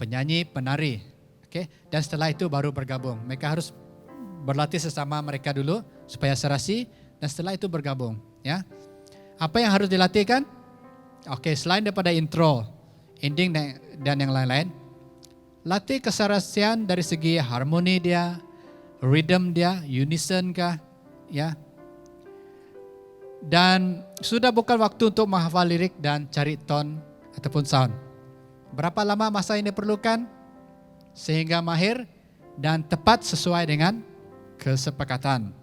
penyanyi, penari. Okay? Dan setelah itu baru bergabung. Mereka harus berlatih sesama mereka dulu supaya serasi dan setelah itu bergabung. Ya. Apa yang harus dilatihkan? Oke, selain daripada intro, ending dan yang lain-lain, latih keserasian dari segi harmoni dia, rhythm dia, unison kah, ya. Dan sudah bukan waktu untuk menghafal lirik dan cari tone ataupun sound. Berapa lama masa ini diperlukan sehingga mahir dan tepat sesuai dengan kesepakatan.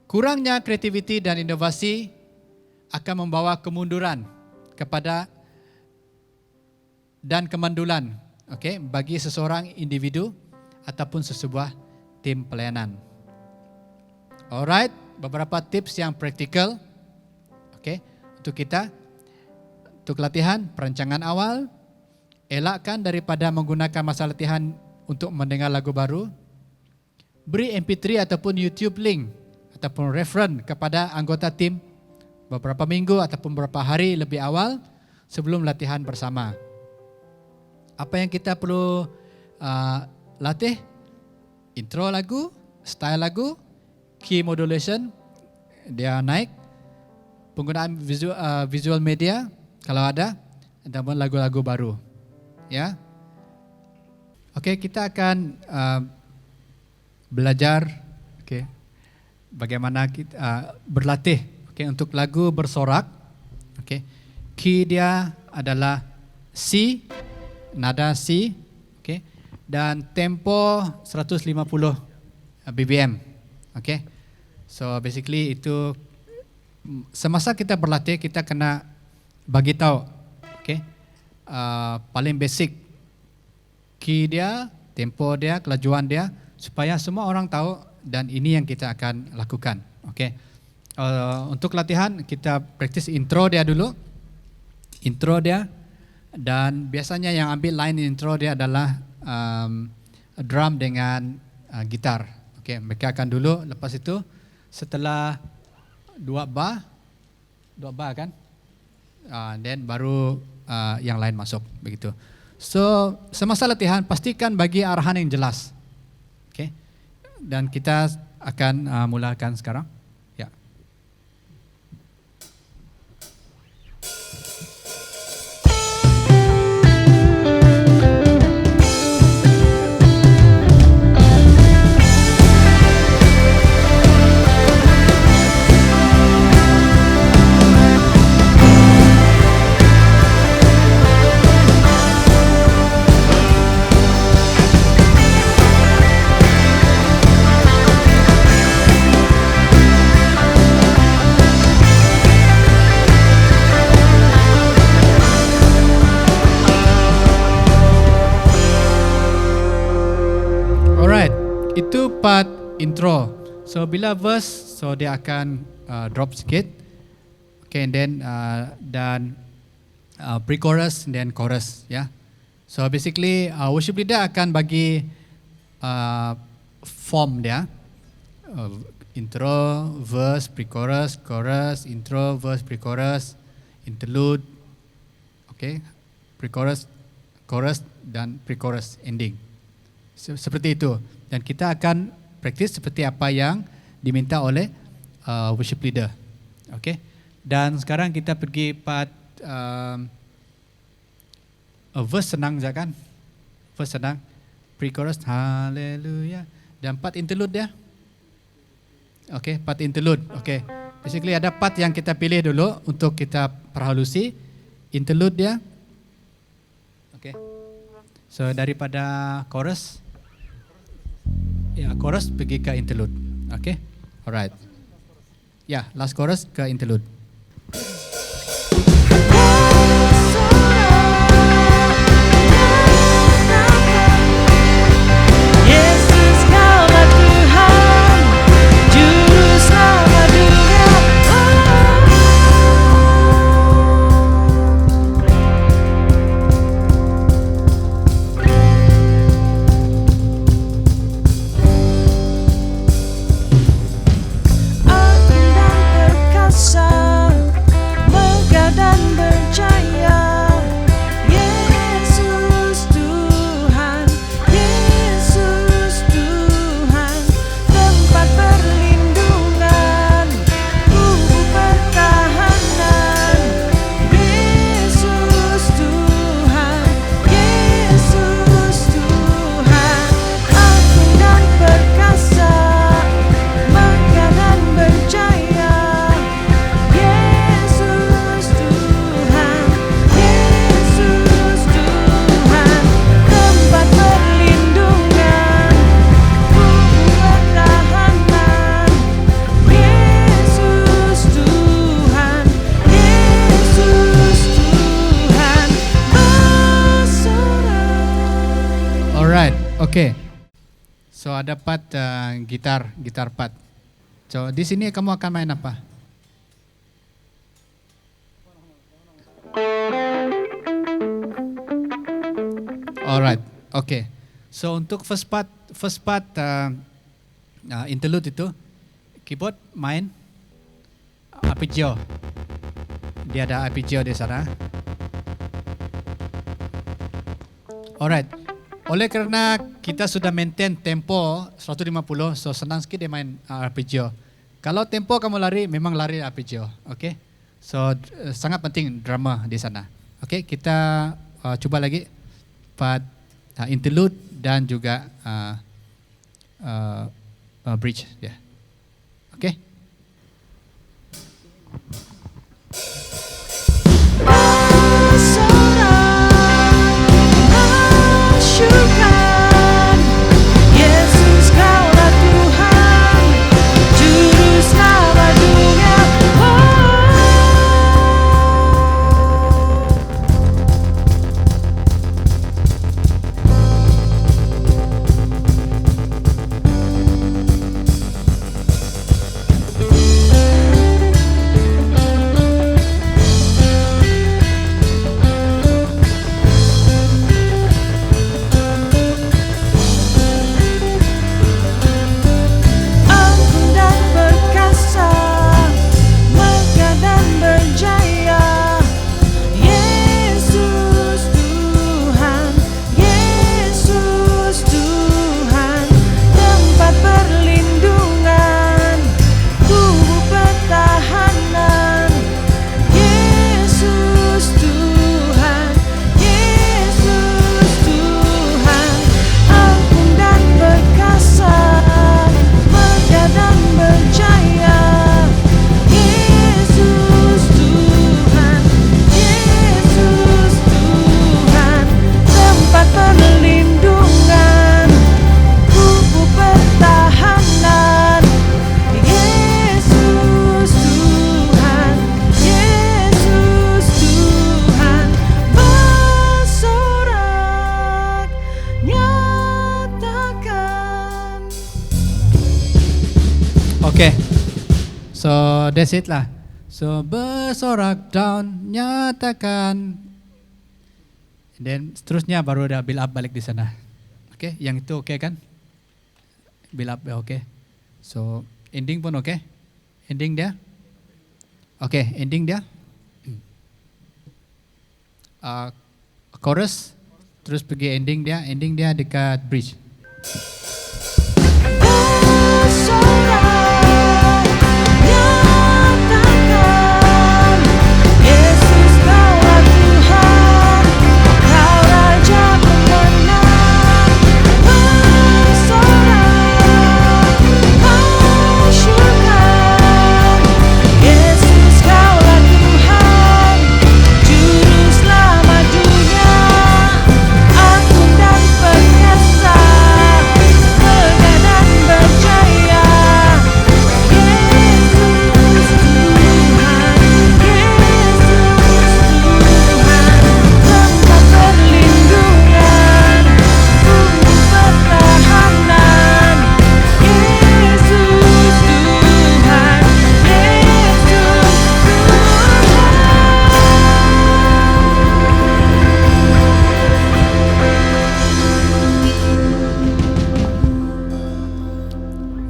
Kurangnya kreativiti dan inovasi akan membawa kemunduran kepada dan kemandulan, bagi seseorang individu ataupun sesebuah tim pelayanan. Alright, beberapa tips yang praktikal, untuk kita, untuk latihan perancangan awal, elakkan daripada menggunakan masa latihan untuk mendengar lagu baru, beri MP3 ataupun YouTube link ataupun reference kepada anggota tim beberapa minggu ataupun beberapa hari lebih awal sebelum latihan bersama. Apa yang kita perlu latih? Intro lagu, style lagu, key modulation, dia naik, penggunaan visual media kalau ada, dan lagu-lagu baru. Ya, kita akan belajar, bagaimana kita berlatih, untuk lagu bersorak. Key dia adalah C, nada C, dan tempo 150 BPM. So basically itu semasa kita berlatih kita kena bagi tahu, paling basic key dia, tempo dia, kelajuan dia, supaya semua orang tahu dan ini yang kita akan lakukan. Untuk latihan kita praktis intro dia dulu, dan biasanya yang ambil line intro dia adalah drum dengan gitar. Mereka akan dulu, lepas itu setelah 2 bar kan, then baru yang lain masuk begitu. So semasa latihan pastikan bagi arahan yang jelas. Okay. Dan kita akan mulakan sekarang. Ya. Alright, itu part intro. So bila verse, so dia akan drop sikit. Okay, and then dan pre-chorus and then chorus, ya. Yeah. So basically worship leader akan bagi form dia. Intro, verse, pre-chorus, chorus, intro, verse, pre-chorus, interlude. Okay, pre-chorus, chorus dan pre-chorus ending. Seperti itu. Dan kita akan praktis seperti apa yang diminta oleh worship leader. Okay. Dan sekarang kita pergi part verse senang je kan? Verse senang. Pre-chorus, haleluya. Dan part interlude dia. Okay, part interlude. Okay. Basically ada part yang kita pilih dulu untuk kita perhalusi. Interlude dia. Okay. So daripada chorus, ya, chorus pergi ke interlude. Okay, alright. Ya, last chorus ke interlude. Yesus kaulah Tuhan, Juru Selamat dunia. Agung dan perkasa, megah dan berjaya. Yesus Tuhan, Yesus Tuhan, tempat perlindungan, bubuk pertahanan. Yesus Tuhan, Yesus Tuhan, agung dan perkasa, megah dan berjaya. Yesus Tuhan, Yesus Tuhan, tempat perlindungan, bubuk pertahanan. Yesus Tuhan, Yesus Tuhan, bersorak. Alright, okay. So ada part gitar part. So di sini kamu akan main apa? Alright, okay. So untuk first part interlude itu keyboard main arpeggio. Dia ada arpeggio di sana. Alright. Oleh kerana kita sudah maintain tempo 150, so senang sikit dia main arpeggio. Kalau tempo kamu lari, memang lari arpeggio. Okay? So sangat penting drama di sana. Okay, kita cuba lagi part interlude dan juga bridge. Yeah. Okay? Yesus kaulah Tuhan, Juru Selamat dunia. So that's it lah. So bersorak down, nyatakan. Dan seterusnya baru ada build up balik di sana. Okay, yang itu okay kan? Build up okay. So ending pun okay. Ending dia. Okay, ending dia. Chorus, terus pergi ending dia dekat bridge. Bersorak, nyatakan, Yesus kaulah Tuhan, Kau Raja pemenang. Bersorak, masyurkan, Yesus kaulah Tuhan, Juru Selamat dunia, anggun dan perkasa, megah dan berjaya. Yesus Tuhan, tempat perlindungan, bumi pertahanan. Yesus Tuhan,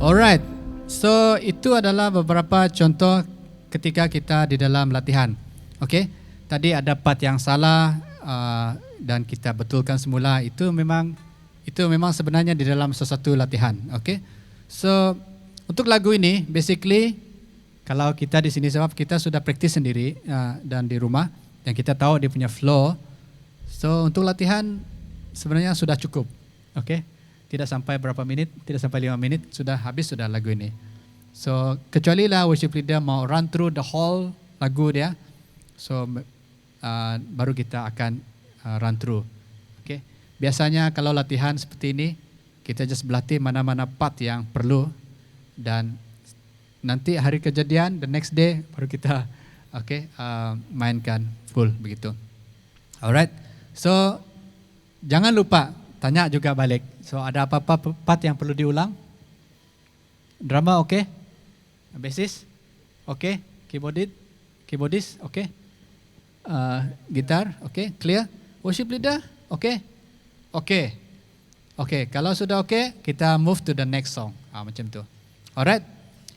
Alright, so itu adalah beberapa contoh ketika kita di dalam latihan. Okay, tadi ada part yang salah dan kita betulkan semula. Itu memang sebenarnya di dalam sesuatu latihan. Okay, so untuk lagu ini, basically kalau kita di sini sebab kita sudah praktis sendiri dan di rumah dan kita tahu dia punya flow. So untuk latihan sebenarnya sudah cukup. Okay. Tidak sampai berapa minit, tidak sampai 5 minit, sudah habis sudah lagu ini. So, kecuali lah worship leader mau run through the whole lagu dia, so baru kita akan run through. Okay. Biasanya kalau latihan seperti ini, kita just berlatih mana-mana part yang perlu dan nanti hari kejadian, the next day baru kita mainkan full begitu. Alright, so jangan lupa tanya juga balik. So ada apa-apa part yang perlu diulang? Drama okay? Bassist? Okay? Keyboardist? Okay? Gitar? Okay? Clear? Worship leader? Okay? Okay. Okay, kalau sudah okay, kita move to the next song. Macam tu. Alright?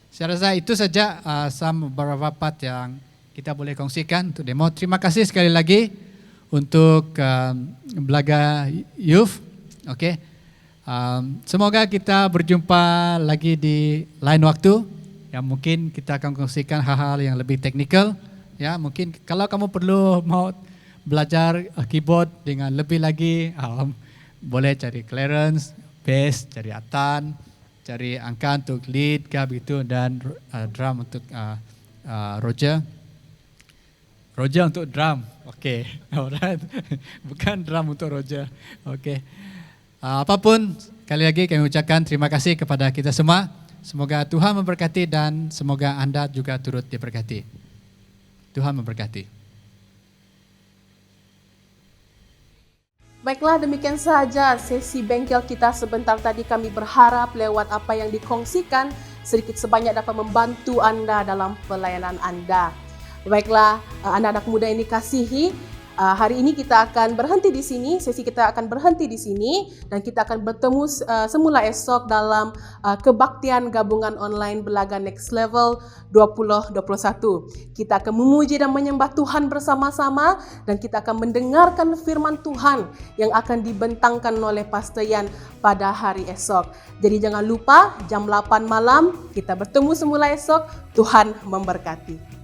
Saya rasa itu saja beberapa part yang kita boleh kongsikan untuk demo. Terima kasih sekali lagi untuk Belaga Youth. Okay. Semoga kita berjumpa lagi di lain waktu. Ya, mungkin kita akan kongsikan hal-hal yang lebih teknikal. Ya, mungkin kalau kamu perlu mau belajar keyboard dengan lebih lagi, boleh cari Clarence, bass, cari Atan, cari angka untuk lead, begitu, dan drum untuk Roger. Roger untuk drum, okay. Alright. Bukan drum untuk Roger, okay. Apapun, sekali lagi kami ucapkan terima kasih kepada kita semua. Semoga Tuhan memberkati dan semoga Anda juga turut diberkati. Tuhan memberkati. Baiklah, demikian sahaja sesi bengkel kita sebentar tadi. Kami berharap lewat apa yang dikongsikan sedikit sebanyak dapat membantu anda dalam pelayanan anda. Baiklah, anak-anak muda ini kasihi. Hari ini kita akan berhenti di sini, sesi kita akan berhenti di sini dan kita akan bertemu semula esok dalam kebaktian gabungan online Belaga Next Level 2021. Kita akan memuji dan menyembah Tuhan bersama-sama dan kita akan mendengarkan firman Tuhan yang akan dibentangkan oleh Pastor Yan pada hari esok. Jadi jangan lupa jam 8 malam kita bertemu semula esok. Tuhan memberkati.